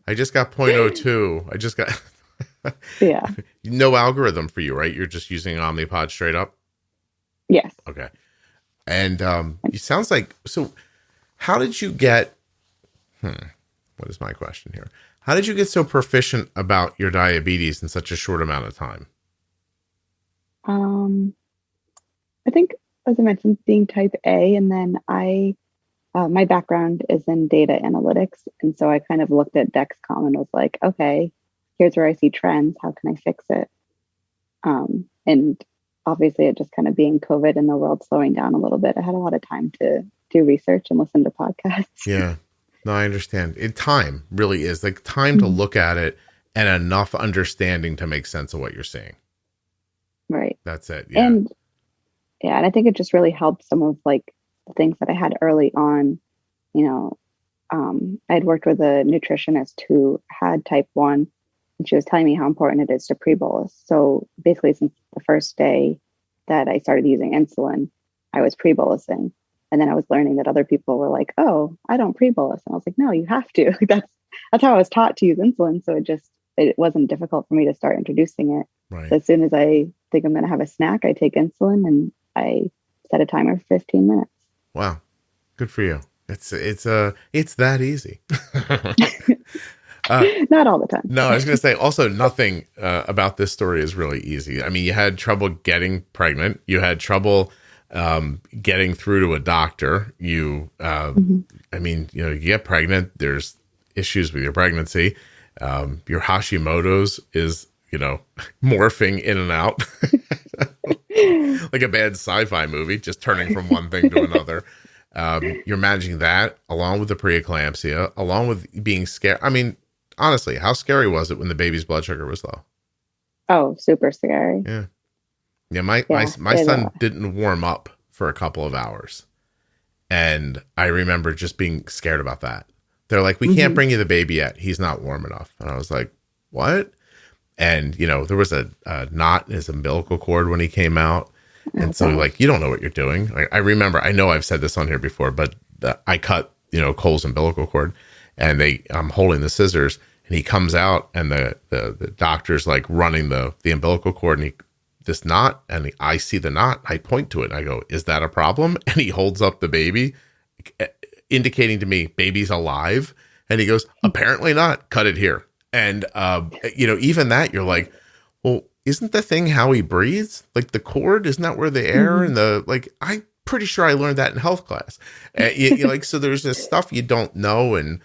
I just got 0.02. I just got yeah. No algorithm for you, right? You're just using Omnipod straight up? Yes. Okay. And it sounds like, so how did you get, what is my question here? How did you get so proficient about your diabetes in such a short amount of time? I think, as I mentioned, being type A, and then my background is in data analytics. And so I kind of looked at Dexcom and was like, okay, here's where I see trends. How can I fix it? And obviously it just kind of being COVID and the world slowing down a little bit, I had a lot of time to do research and listen to podcasts. Yeah. No, I understand. Time really is like time to look at it and enough understanding to make sense of what you're seeing. Right. That's it. Yeah. And I think it just really helped some of like the things that I had early on. You know, I had worked with a nutritionist who had type 1, and she was telling me how important it is to pre-bolus. So basically, since the first day that I started using insulin, I was pre-bolusing. And then I was learning that other people were like, oh, I don't pre-bolus. And I was like, no, you have to. That's how I was taught to use insulin. So it wasn't difficult for me to start introducing it. Right. So as soon as I think I'm going to have a snack, I take insulin and I set a timer for 15 minutes. Wow. Good for you. It's that easy. Not all the time. No, I was going to say also nothing about this story is really easy. I mean, you had trouble getting pregnant. You had trouble getting through to a doctor. I mean, you get pregnant, there's issues with your pregnancy. Your Hashimoto's is, morphing in and out like a bad sci-fi movie, just turning from one thing to another. You're managing that along with the preeclampsia, along with being scared. I mean, honestly, how scary was it when the baby's blood sugar was low? Oh, super scary. Yeah. Yeah, my son didn't warm up for a couple of hours. And I remember just being scared about that. They're like, we can't bring you the baby yet. He's not warm enough. And I was like, what? And, there was a knot in his umbilical cord when he came out. And so you don't know what you're doing. I remember, I know I've said this on here before, but I cut, Cole's umbilical cord, and I'm holding the scissors, and he comes out, and the doctor's like running the umbilical cord, and this knot, and I see the knot. I point to it. And I go, is that a problem? And he holds up the baby, indicating to me, baby's alive. And he goes, apparently not. Cut it here. And, even that, you're like, well, isn't the thing how he breathes? Like the cord, isn't that where the air and I'm pretty sure I learned that in health class. So there's this stuff you don't know. And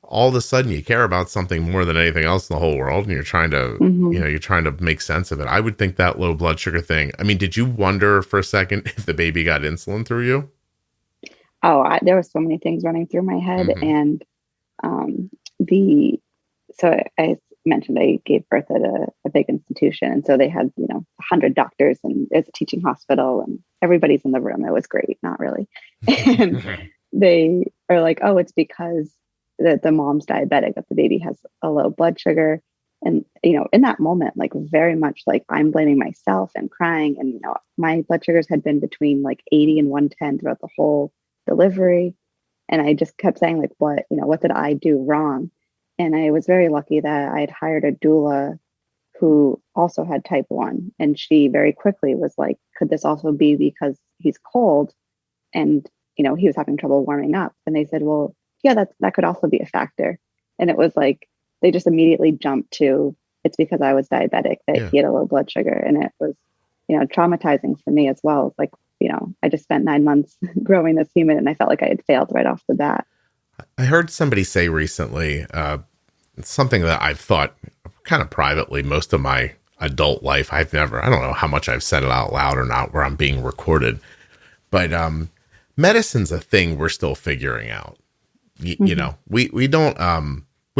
all of a sudden you care about something more than anything else in the whole world. And you're trying to, you're trying to make sense of it. I would think that low blood sugar thing. I mean, did you wonder for a second if the baby got insulin through you? Oh, there were so many things running through my head. And so I mentioned I gave birth at a big institution. And so they had, 100 doctors, and it's a teaching hospital, and everybody's in the room. It was great. Not really. And they are like, oh, it's because the mom's diabetic, that the baby has a low blood sugar. And, in that moment, very much I'm blaming myself and crying. And, my blood sugars had been between 80 and 110 throughout the whole delivery. And I just kept saying what did I do wrong? And I was very lucky that I had hired a doula who also had type 1. And she very quickly was like, could this also be because he's cold and, he was having trouble warming up? And they said, well, yeah, that could also be a factor. And it was they just immediately jumped to, it's because I was diabetic that he had a low blood sugar. And it was, traumatizing for me as well. I just spent 9 months growing this human, and I felt like I had failed right off the bat. I heard somebody say recently, something that I've thought kind of privately most of my adult life. I don't know how much I've said it out loud or not where I'm being recorded, but medicine's a thing we're still figuring out. We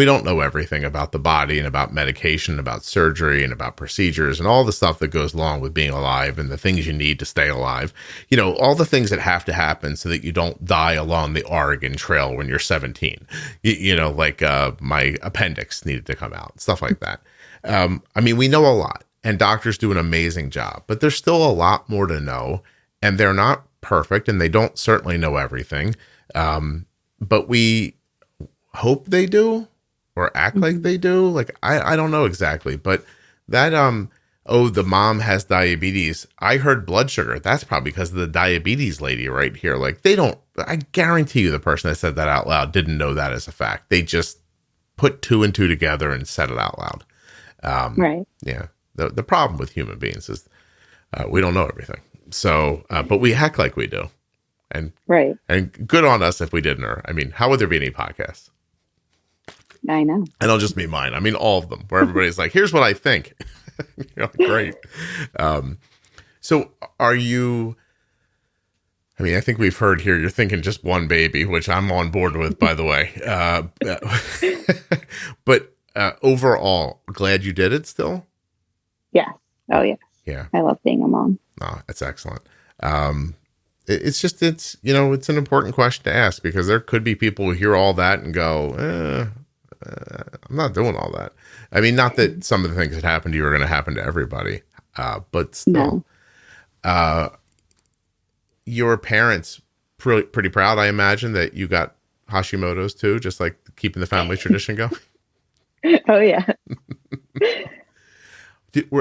don't know everything about the body and about medication, about surgery and about procedures and all the stuff that goes along with being alive and the things you need to stay alive. All the things that have to happen so that you don't die along the Oregon Trail when you're 17. My appendix needed to come out, stuff like that. I mean, we know a lot and doctors do an amazing job, but there's still a lot more to know, and they're not perfect and they don't certainly know everything. But we hope they do or act like they do. Like, I don't know exactly, but that, oh, the mom has diabetes. I heard blood sugar. That's probably because of the diabetes lady right here. Like, I guarantee you the person that said that out loud didn't know that as a fact. They just put two and two together and said it out loud. Right. Yeah. The problem with human beings is we don't know everything. So, but we act like we do. And right. And good on us if we didn't. Or, I mean, how would there be any podcasts? I know. And it'll just be mine. I mean, all of them, where everybody's like, here's what I think. Great. So are you, I mean, I think we've heard here, you're thinking just one baby, which I'm on board with, by the way. But overall, glad you did it still? Yes. Oh, yes. Yeah. I love being a mom. Oh, that's excellent. It's an important question to ask, because there could be people who hear all that and go, I'm not doing all that. I mean, not that some of the things that happened to you are going to happen to everybody, but still, your parents pretty proud, I imagine, that you got Hashimoto's too, just like keeping the family tradition going. Oh yeah.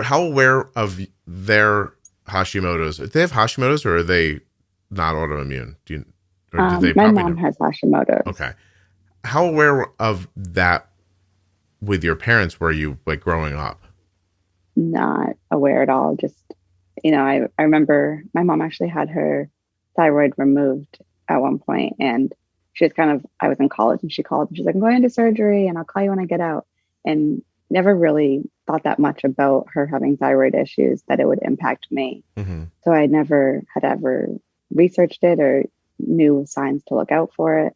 How aware of their Hashimoto's? Do they have Hashimoto's, or are they not autoimmune? My mom has Hashimoto's. Okay. How aware of that with your parents were you, like, growing up? Not aware at all. Just, I remember my mom actually had her thyroid removed at one point, and she was I was in college and she called and she's like, I'm going into surgery and I'll call you when I get out. And never really thought that much about her having thyroid issues, that it would impact me. Mm-hmm. So I never had ever researched it or knew signs to look out for it.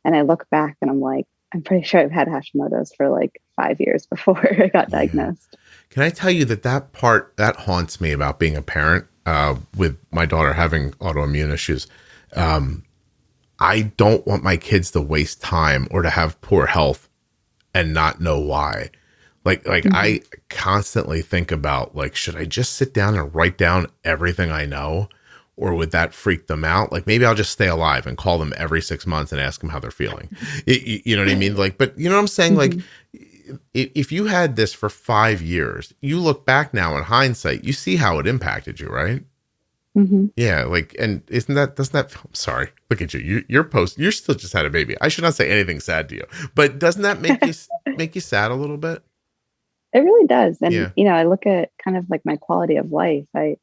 And I look back and I'm like, I'm pretty sure I've had Hashimoto's for like 5 years before I got diagnosed. Can I tell you that part that haunts me about being a parent, with my daughter having autoimmune issues? I don't want my kids to waste time or to have poor health and not know why. Like mm-hmm. I constantly think about, like, should I just sit down and write down everything I know? Or would that freak them out? Like, maybe I'll just stay alive and call them every 6 months and ask them how they're feeling. You know what I mean? Like, but you know what I'm saying? Mm-hmm. Like, if you had this for 5 years, you look back now in hindsight, you see how it impacted you, right? Mm-hmm. Yeah. Like, and doesn't that, I'm sorry, look at you. You still just had a baby. I should not say anything sad to you, but doesn't that make you sad a little bit? It really does. And, I look at kind of like my quality of life. I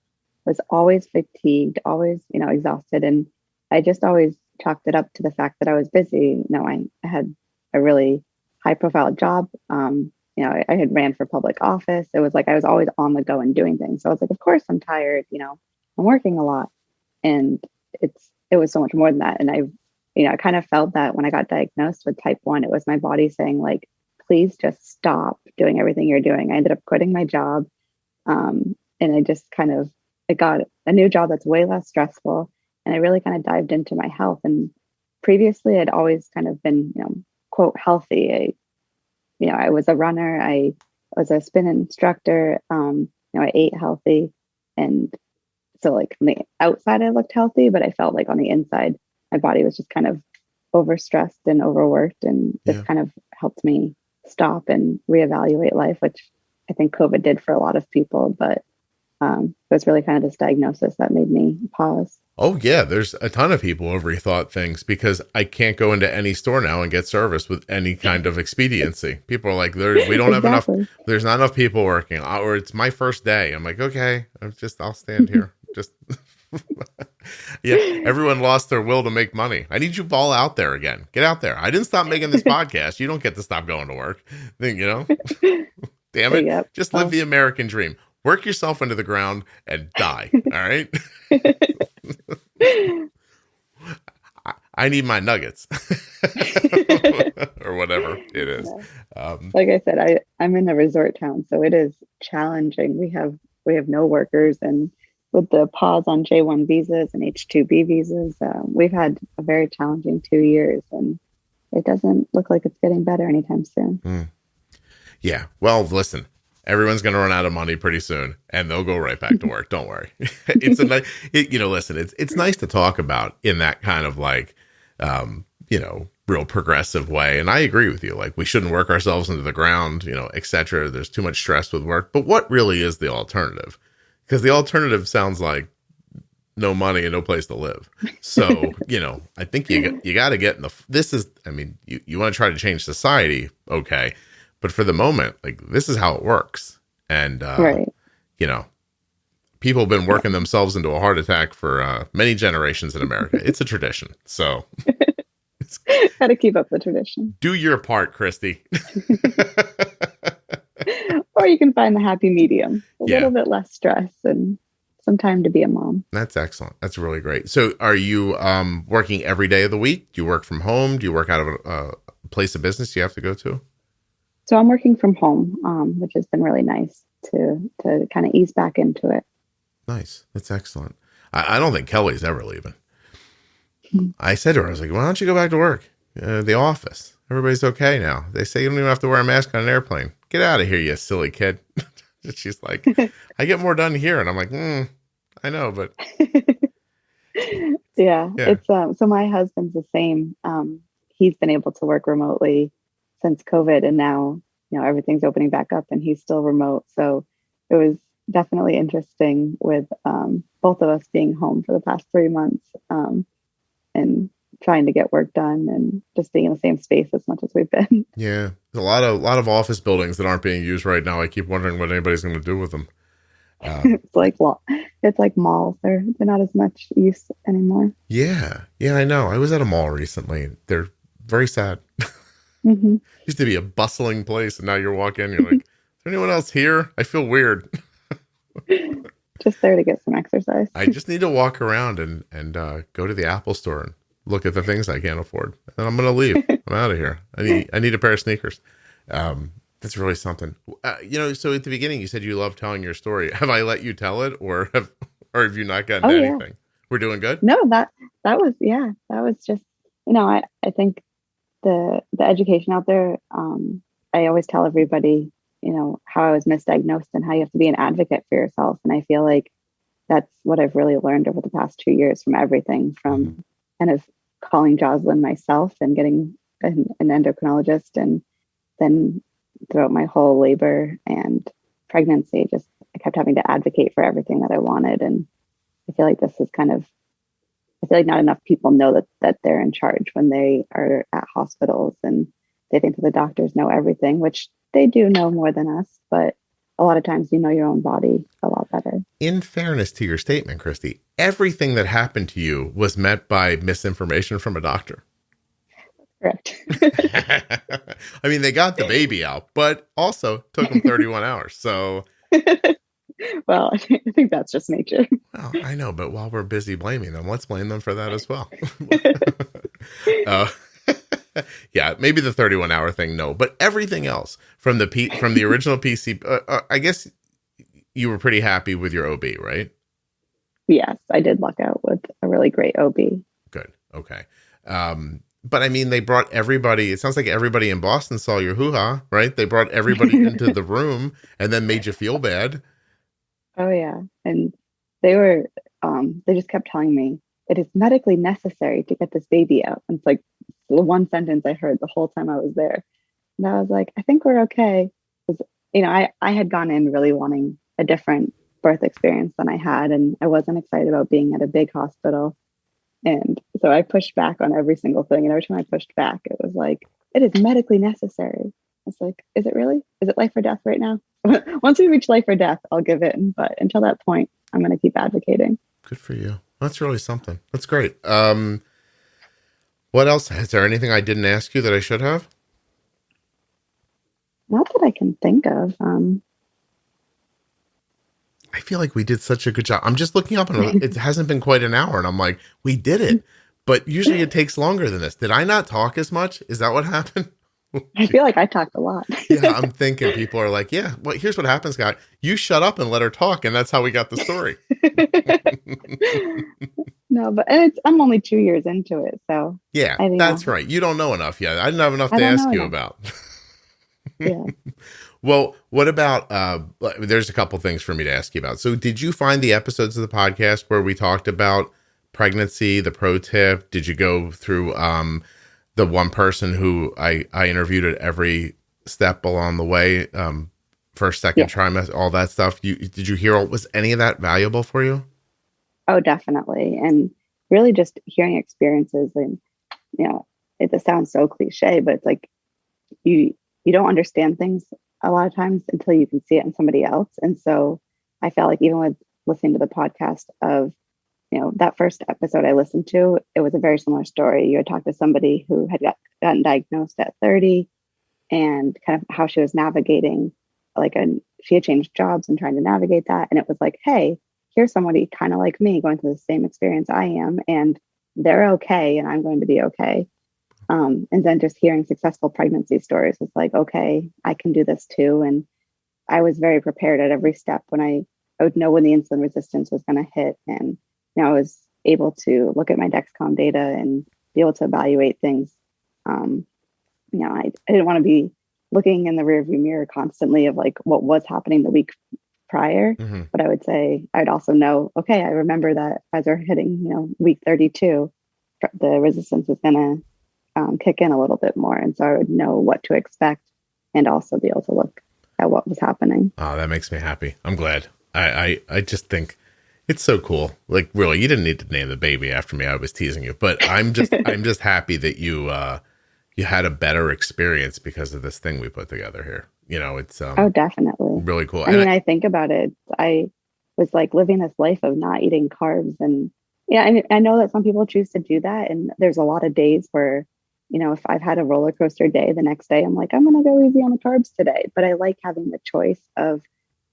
was always fatigued, always, exhausted. And I just always chalked it up to the fact that I was busy. I had a really high profile job. I had ran for public office. It was like, I was always on the go and doing things. So I was like, of course I'm tired, I'm working a lot. And it was so much more than that. And I kind of felt that when I got diagnosed with type 1, it was my body saying, like, please just stop doing everything you're doing. I ended up quitting my job. And I just I got a new job that's way less stressful. And I really kind of dived into my health. And previously I'd always kind of been, quote, healthy. I was a runner. I was a spin instructor. I ate healthy. And so, like, on the outside I looked healthy, but I felt like on the inside, my body was just kind of overstressed and overworked. And this kind of helped me stop and reevaluate life, which I think COVID did for a lot of people. But it was really kind of this diagnosis that made me pause. Oh yeah, there's a ton of people overthought things, because I can't go into any store now and get service with any kind of expediency. People are like, we don't have enough. There's not enough people working, or it's my first day. I'm like, okay, I'll stand here. Just yeah. Everyone lost their will to make money. I need you all out there again. Get out there. I didn't stop making this podcast. You don't get to stop going to work. Damn it. Yep. Just live the American dream. Work yourself into the ground and die. All right. I need my nuggets or whatever it is. Like I said, I'm in a resort town, so it is challenging. We have no workers, and with the pause on J1 visas and H2B visas, we've had a very challenging 2 years, and it doesn't look like it's getting better anytime soon. Yeah. Well, listen, Everyone's going to run out of money pretty soon, and they'll go right back to work. Don't worry. It's a nice, listen, it's nice to talk about in that kind of like, real progressive way. And I agree with you. Like, we shouldn't work ourselves into the ground, et cetera. There's too much stress with work. But what really is the alternative? Because the alternative sounds like no money and no place to live. So, I think you got to get in you want to try to change society. Okay. But for the moment, like, this is how it works. And, right. People have been working themselves into a heart attack for many generations in America. It's a tradition. So got to keep up the tradition. Do your part, Kristie. Or you can find the happy medium, a little bit less stress and some time to be a mom. That's excellent. That's really great. So are you working every day of the week? Do you work from home? Do you work out of a place of business you have to go to? So I'm working from home, which has been really nice to kind of ease back into it. Nice. That's excellent. I don't think Kelly's ever leaving. I said to her, I was like, why don't you go back to work? The office. Everybody's okay now. They say you don't even have to wear a mask on an airplane. Get out of here, you silly kid. She's like, I get more done here. And I'm like, I know, but. Yeah. It's so my husband's the same. He's been able to work remotely since COVID, and now, everything's opening back up and he's still remote. So it was definitely interesting with both of us being home for the past 3 months and trying to get work done and just being in the same space as much as we've been. Yeah. There's a lot of office buildings that aren't being used right now. I keep wondering what anybody's going to do with them. It's like malls. They're not as much use anymore. Yeah. Yeah, I know. I was at a mall recently. They're very sad. Mm-hmm. Used to be a bustling place, and now you walk in, you're like, is there anyone else here? I feel weird. Just there to get some exercise. I just need to walk around and go to the Apple store and look at the things I can't afford. And I'm going to leave. I'm out of here. I need a pair of sneakers. That's really something. So at the beginning, you said you love telling your story. Have I let you tell it, or have you not gotten to anything? Yeah. We're doing good? No, that was just, I think the education out there, I always tell everybody, how I was misdiagnosed and how you have to be an advocate for yourself. And I feel like that's what I've really learned over the past 2 years from everything from kind of calling Jocelyn myself and getting an endocrinologist. And then throughout my whole labor and pregnancy, I kept having to advocate for everything that I wanted. And I feel like I feel like not enough people know that they're in charge when they are at hospitals, and they think that the doctors know everything, which they do know more than us, but a lot of times you know your own body a lot better. In fairness to your statement, Kristie, everything that happened to you was met by misinformation from a doctor. Correct. I mean, they got the baby out, but also took them 31 hours. So. Well, I think that's just nature. Well, I know, but while we're busy blaming them, let's blame them for that as well. Yeah, maybe the 31-hour thing, no, but everything else from the original PC, I guess you were pretty happy with your OB, right? Yes, I did luck out with a really great OB. Good. Okay. But I mean, they brought everybody, it sounds like everybody in Boston saw your hoo-ha, right? They brought everybody into the room and then made you feel bad. Oh yeah. And they just kept telling me, it is medically necessary to get this baby out. And it's like the one sentence I heard the whole time I was there. And I was like, I think we're okay. Because, I had gone in really wanting a different birth experience than I had. And I wasn't excited about being at a big hospital. And so I pushed back on every single thing. And every time I pushed back, it was like, it is medically necessary. I was like, is it really? Is it life or death right now? Once we reach life or death, I'll give in. But until that point, I'm going to keep advocating. Good for you. That's really something. That's great. What else? Is there anything I didn't ask you that I should have? Not that I can think of. I feel like we did such a good job. I'm just looking up and it hasn't been quite an hour. And I'm like, we did it. But usually it takes longer than this. Did I not talk as much? Is that what happened? I feel like I talked a lot. Yeah, I'm thinking people are like, yeah, well, here's what happens, Scott. You shut up and let her talk. And that's how we got the story. No, but I'm only 2 years into it. So yeah, that's right. You don't know enough yet. I didn't have enough to ask you about. Yeah. Well, what about, there's a couple things for me to ask you about. So did you find the episodes of the podcast where we talked about pregnancy, the pro tip? Did you go through the one person who I interviewed at every step along the way, first, second trimester, all that stuff? Did you hear, was any of that valuable for you? Oh, definitely. And really just hearing experiences, and, it sounds so cliche, but it's like you don't understand things a lot of times until you can see it in somebody else. And so I felt like even with listening to the podcast of, that first episode I listened to, it was a very similar story. You had talked to somebody who had gotten diagnosed at 30 and kind of how she was navigating, she had changed jobs and trying to navigate that. And it was like, hey, here's somebody kind of like me going through the same experience I am, and they're okay, and I'm going to be okay. And then just hearing successful pregnancy stories was like, okay, I can do this too. And I was very prepared at every step when I would know when the insulin resistance was going to hit. And, I was able to look at my Dexcom data and be able to evaluate things. I didn't want to be looking in the rearview mirror constantly of like what was happening the week prior. Mm-hmm. But I would say I'd also know, okay, I remember that as we're hitting, week 32, the resistance was going to kick in a little bit more. And so I would know what to expect and also be able to look at what was happening. Oh, that makes me happy. I'm glad. I just think it's so cool. Like, really, you didn't need to name the baby after me. I was teasing you, but I'm just happy that you had a better experience because of this thing we put together here. It's oh, definitely really cool. I mean, I think about it. I was like living this life of not eating carbs, and I know that some people choose to do that. And there's a lot of days where, if I've had a roller coaster day, the next day I'm like, I'm going to go easy on the carbs today. But I like having the choice of,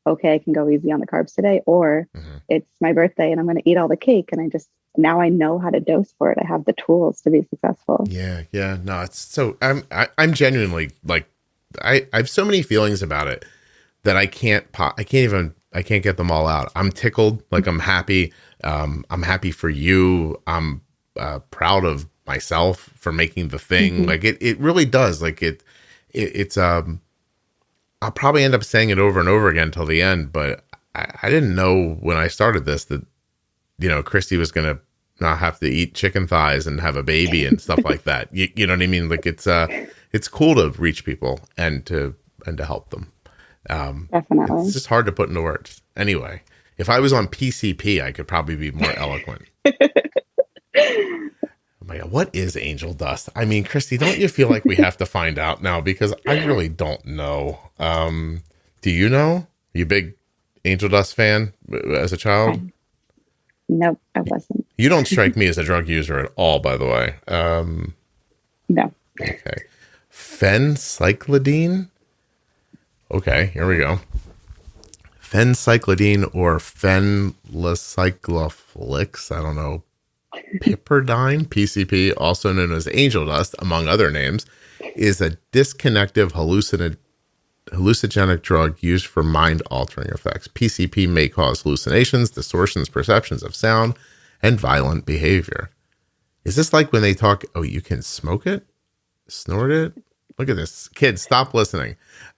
okay, I can go easy on the carbs today, or it's my birthday and I'm going to eat all the cake. And now I know how to dose for it. I have the tools to be successful. Yeah. No, it's so, I'm genuinely like, I have so many feelings about it that I can't get them all out. I'm tickled. Like, I'm happy. I'm happy for you. I'm proud of myself for making the thing. Like it really does. Like it's I'll probably end up saying it over and over again till the end, but I didn't know when I started this that, Kristie was going to not have to eat chicken thighs and have a baby and stuff like that. You know what I mean? Like it's cool to reach people and to help them. Definitely. It's just hard to put into words. Anyway, if I was on PCP, I could probably be more eloquent. Oh my God, what is angel dust? I mean, Kristie, don't you feel like we have to find out now? Because I really don't know. Do you know? Are you a big angel dust fan as a child? Nope, I wasn't. You don't strike me as a drug user at all, by the way. No. Okay. Phencyclidine? Okay, here we go. Phencyclidine or phencycloflix, I don't know. Piperidine, PCP, also known as angel dust, among other names, is a disconnective hallucinogenic drug used for mind-altering effects. PCP may cause hallucinations, distortions, perceptions of sound, and violent behavior. Is this like when they talk, oh, you can smoke it? Snort it? Look at this. Kids, stop listening.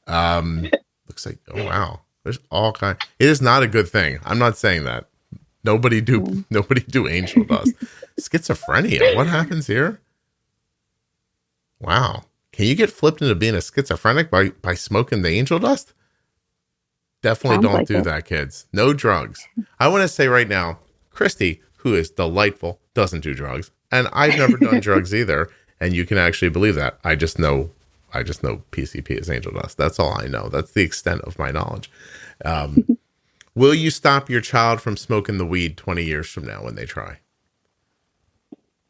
Looks like, oh, wow. There's all kind. It is not a good thing. I'm not saying that. Nobody do angel dust. Schizophrenia. What happens here? Wow. Can you get flipped into being a schizophrenic by smoking the angel dust? Definitely don't do that, kids. No drugs. I want to say right now, Kristie, who is delightful, doesn't do drugs. And I've never done drugs either. And you can actually believe that. I just know PCP is angel dust. That's all I know. That's the extent of my knowledge. Will you stop your child from smoking the weed 20 years from now when they try?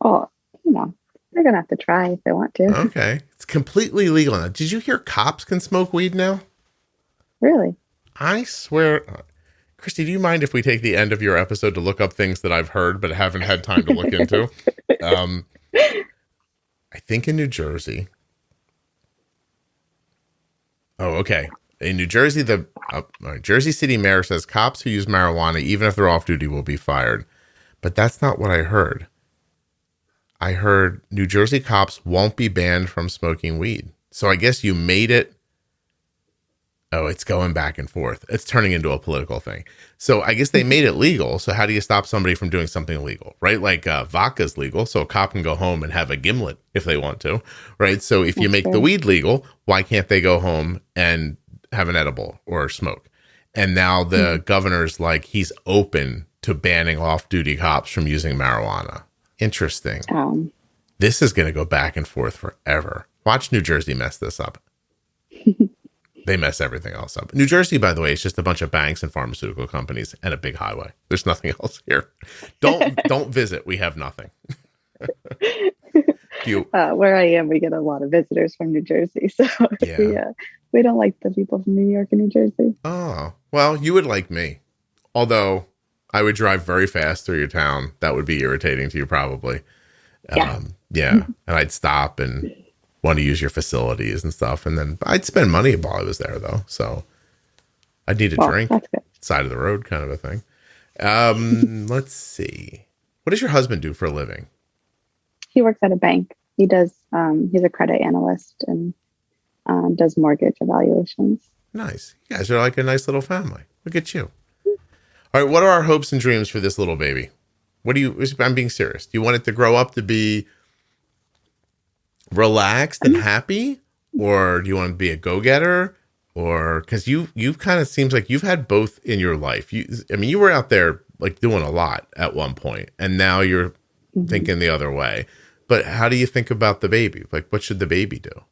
Oh, they're going to have to try if they want to. Okay. It's completely legal now. Did you hear cops can smoke weed now? Really? I swear. Kristie, do you mind if we take the end of your episode to look up things that I've heard but haven't had time to look into? I think in New Jersey. Oh, okay. In New Jersey, the Jersey City mayor says cops who use marijuana, even if they're off duty, will be fired. But that's not what I heard. I heard New Jersey cops won't be banned from smoking weed. So I guess you made it Oh, it's going back and forth. It's turning into a political thing. So I guess they made it legal. So how do you stop somebody from doing something illegal, right? Like vodka's legal, so a cop can go home and have a gimlet if they want to, right? So if you make the weed legal, why can't they go home and have an edible or smoke? And now the governor's like, he's open to banning off-duty cops from using marijuana. Interesting. This is going to go back and forth forever. Watch New Jersey mess this up. They mess everything else up. New Jersey, by the way, is just a bunch of banks and pharmaceutical companies and a big highway. There's nothing else here. Don't visit. We have nothing. Where I am, we get a lot of visitors from New Jersey. So we don't like the people from New York and New Jersey. Oh, well, you would like me. Although I would drive very fast through your town. That would be irritating to you probably. And I'd stop and want to use your facilities and stuff. And then I'd spend money while I was there, though. So I'd need a drink, side of the road kind of a thing. Let's see. What does your husband do for a living? He works at a bank. He does, he's a credit analyst and does mortgage evaluations. Nice. You guys are like a nice little family. Look at you. All right. What are our hopes and dreams for this little baby? I'm being serious. Do you want it to grow up to be relaxed and happy, or do you want to be a go-getter? Or because you've kind of seems like you've had both in your life. You were out there like doing a lot at one point, and now you're thinking the other way. But how do you think about the baby? Like, what should the baby do?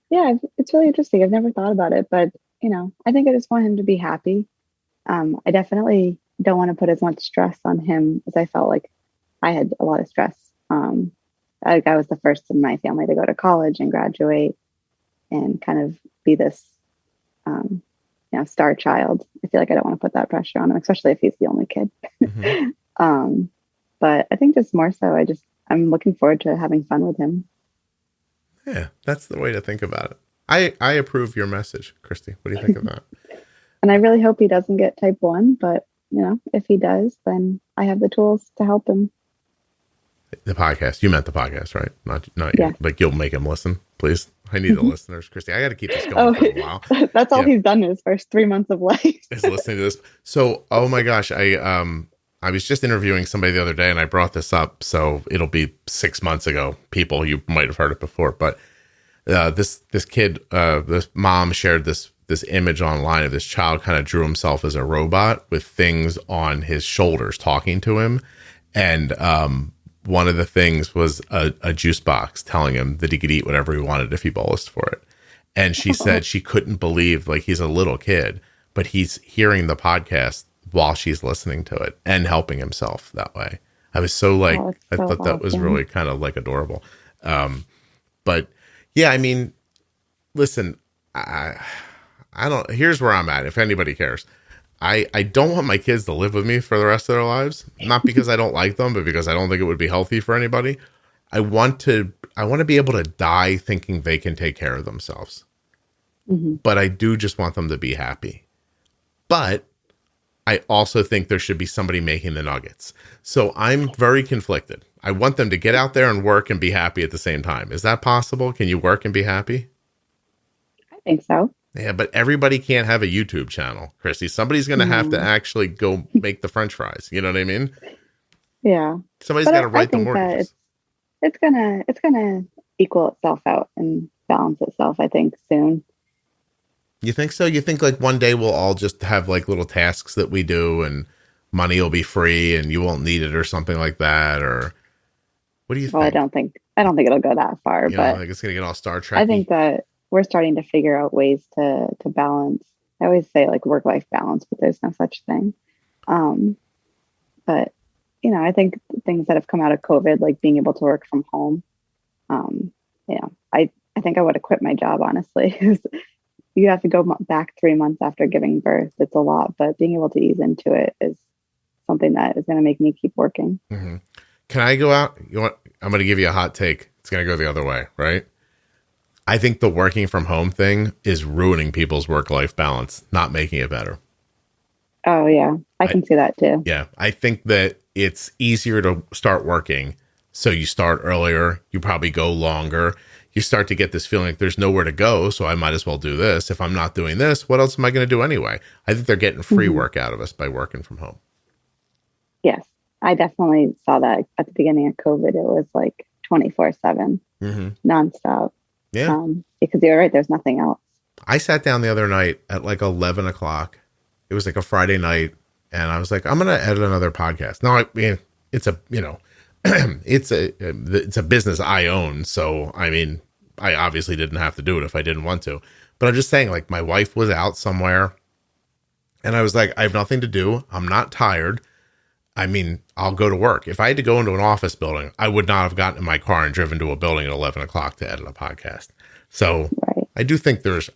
Yeah, it's really interesting. I've never thought about it, but I think I just want him to be happy. I definitely don't want to put as much stress on him as I felt like I had a lot of stress. I was the first in my family to go to college and graduate and kind of be this, star child. I feel like I don't want to put that pressure on him, especially if he's the only kid. But I think just more so, I'm looking forward to having fun with him. Yeah, that's the way to think about it. I approve your message, Kristie. What do you think of that? And I really hope he doesn't get type 1, but if he does, then I have the tools to help him. The podcast. You meant the podcast, right? Not you. Like, you'll make him listen, please. I need the listeners, Kristie. I got to keep this going for a while. That's all he's done in his first 3 months of life. Is listening to this. So, oh my gosh, I was just interviewing somebody the other day, and I brought this up. So it'll be 6 months ago. People, you might have heard it before, but this kid, this mom shared this image online of this child kind of drew himself as a robot with things on his shoulders talking to him, and one of the things was a juice box telling him that he could eat whatever he wanted if he bolused for it. And she said she couldn't believe, like, he's a little kid, but he's hearing the podcast while she's listening to it and helping himself that way. I was so like, I thought that was really kind of like adorable. But yeah, I mean, listen, I don't, here's where I'm at. If anybody cares, I don't want my kids to live with me for the rest of their lives. Not because I don't like them, but because I don't think it would be healthy for anybody. I want to be able to die thinking they can take care of themselves. But I do just want them to be happy. But I also think there should be somebody making the nuggets. So I'm very conflicted. I want them to get out there and work and be happy at the same time. Is that possible? Can you work and be happy? I think so. Yeah, but everybody can't have a YouTube channel, Kristie. Somebody's going to have to actually go make the French fries. You know what I mean? Yeah. Somebody's got to write the mortgages. It's gonna equal itself out and balance itself, I think, soon. You think so? You think like one day we'll all just have like little tasks that we do and money will be free and you won't need it or something like that? Or what do you think? Well, I don't think it'll go that far, but I think it's going to get all Star Trek. I think that we're starting to figure out ways to balance. I always say like work-life balance, but there's no such thing. But I think things that have come out of COVID, like being able to work from home, I think I would have quit my job, honestly. You have to go back 3 months after giving birth. It's a lot, but being able to ease into it is something that is going to make me keep working. Mm-hmm. Can I go out? I'm going to give you a hot take. It's going to go the other way, right? I think the working from home thing is ruining people's work-life balance, not making it better. Oh, yeah. I can see that too. Yeah. I think that it's easier to start working So you start earlier, you probably go longer. You start to get this feeling like there's nowhere to go, so I might as well do this. If I'm not doing this, what else am I going to do anyway? I think they're getting free work out of us by working from home. Yes, I definitely saw that at the beginning of COVID. It was like 24/7, nonstop. Yeah. Because you're right, there's nothing else. I sat down the other night at like 11 o'clock. It was like a Friday night. And I was like, I'm going to edit another podcast. Now, I mean, it's a, it's a business I own. So, I mean, I obviously didn't have to do it if I didn't want to. But I'm just saying, like, my wife was out somewhere. And I was like, I have nothing to do. I'm not tired. I mean, I'll go to work. If I had to go into an office building, I would not have gotten in my car and driven to a building at 11 o'clock to edit a podcast. So I do think there's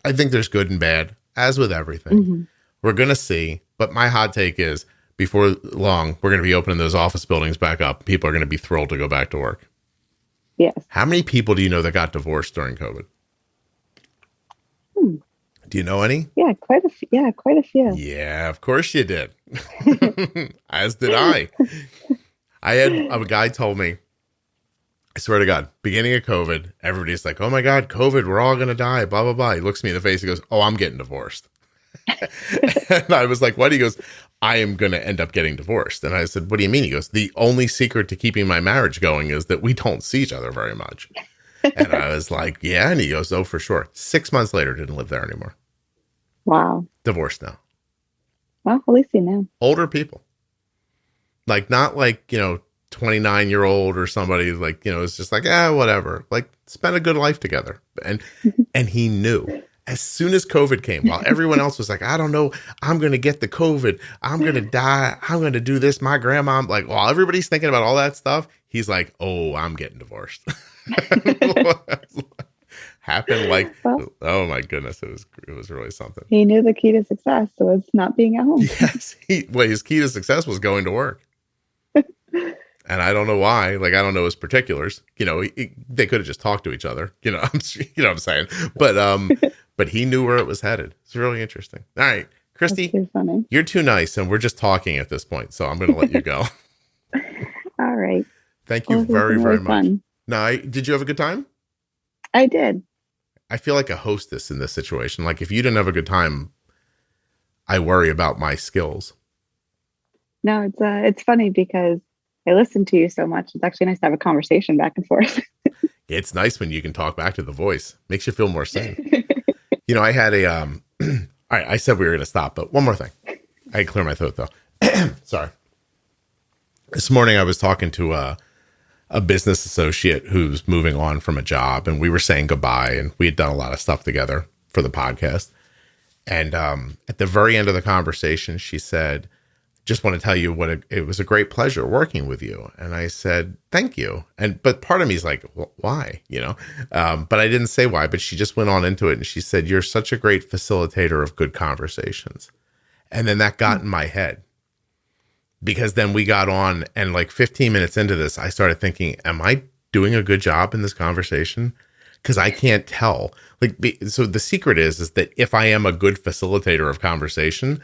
good and bad, as with everything. We're going to see. But my hot take is before long, we're going to be opening those office buildings back up. People are going to be thrilled to go back to work. Yes. How many people do you know that got divorced during COVID? Do you know any? Yeah, quite a few. Yeah, of course you did. As did I. I had a guy told me, I swear to God, beginning of COVID, everybody's like, oh my God, COVID, we're all going to die, blah, blah, blah. He looks me in the face. He goes, oh, I'm getting divorced. And I was like, what? He goes, I am going to end up getting divorced. And I said, what do you mean? He goes, the only secret to keeping my marriage going is that we don't see each other very much. And I was like, yeah. And he goes, oh, for sure. 6 months later, didn't live there anymore. Wow. Divorced now. Well, at least you know. Older people. Like, not like, 29-year-old or somebody like, it's just like, whatever. Like, spend a good life together. And he knew. As soon as COVID came, while everyone else was like, I don't know, I'm going to get the COVID. I'm going to die. I'm going to do this. My grandma, like, while everybody's thinking about all that stuff, he's like, oh, I'm getting divorced. Happened like, oh my goodness, it was really something. He knew the key to success was not being at home. Yes, his key to success was going to work. And I don't know why. Like, I don't know his particulars. They could have just talked to each other. You know what I'm saying? But he knew where it was headed. It's really interesting. All right, Kristie, you're too nice, and we're just talking at this point. So I'm going to let you go. All right. Thank you very, very much. Fun. Now, did you have a good time? I did. I feel like a hostess in this situation. Like, if you didn't have a good time, I worry about my skills. No, it's funny because I listen to you so much. It's actually nice to have a conversation back and forth. It's nice when you can talk back to the voice. Makes you feel more sane. I had all right, I said we were going to stop, but one more thing. I can clear my throat though. Sorry. This morning I was talking to a business associate who's moving on from a job, and we were saying goodbye, and we had done a lot of stuff together for the podcast. And at the very end of the conversation, she said, just want to tell you it was a great pleasure working with you. And I said, thank you. But part of me is like, well, why, but I didn't say why, but she just went on into it. And she said, you're such a great facilitator of good conversations. And then that got in my head, because then we got on, and like 15 minutes into this, I started thinking, am I doing a good job in this conversation? Because I can't tell. So the secret is that if I am a good facilitator of conversation,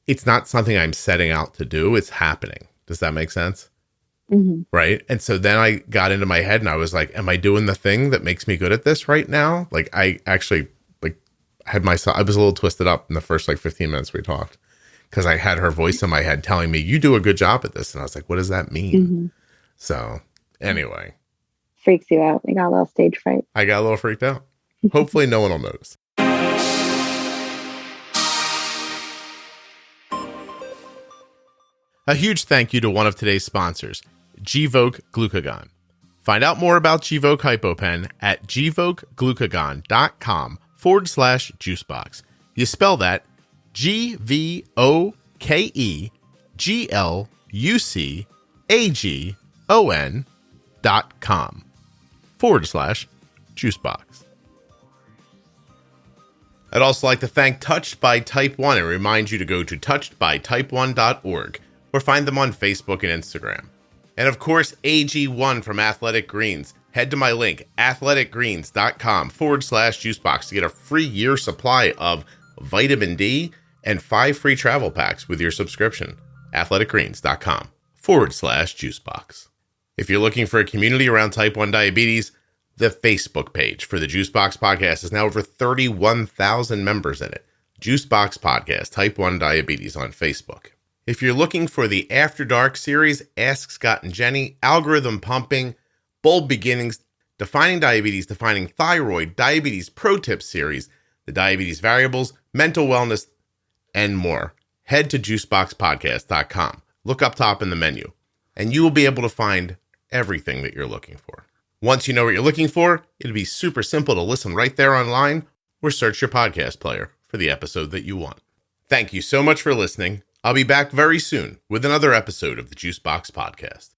it's not something I'm setting out to do. It's happening. Does that make sense? Mm-hmm. Right. And so then I got into my head and I was like, am I doing the thing that makes me good at this right now? Like, I actually I was a little twisted up in the first 15 minutes we talked, because I had her voice in my head telling me, you do a good job at this. And I was like, what does that mean? Mm-hmm. So anyway. Freaks you out. You got a little stage fright. I got a little freaked out. Hopefully no one will notice. A huge thank you to one of today's sponsors, Gvoke Glucagon. Find out more about Gvoke HypoPen at gvokeglucagon.com/juicebox. You spell that GVOKEGLUCAGON.com/juicebox. I'd also like to thank Touched by Type 1 and remind you to go to touchedbytype1.org. or find them on Facebook and Instagram. And of course, AG1 from Athletic Greens. Head to my link, athleticgreens.com/juicebox to get a free year supply of vitamin D and 5 free travel packs with your subscription. athleticgreens.com/juicebox. If you're looking for a community around type 1 diabetes, the Facebook page for the Juicebox Podcast has now over 31,000 members in it. Juicebox Podcast, Type 1 Diabetes on Facebook. If you're looking for the After Dark series, Ask Scott and Jenny, Algorithm Pumping, Bold Beginnings, Defining Diabetes, Defining Thyroid, Diabetes Pro Tips series, the Diabetes Variables, Mental Wellness, and more, head to juiceboxpodcast.com. Look up top in the menu, and you will be able to find everything that you're looking for. Once you know what you're looking for, it'll be super simple to listen right there online or search your podcast player for the episode that you want. Thank you so much for listening. I'll be back very soon with another episode of the Juicebox Podcast.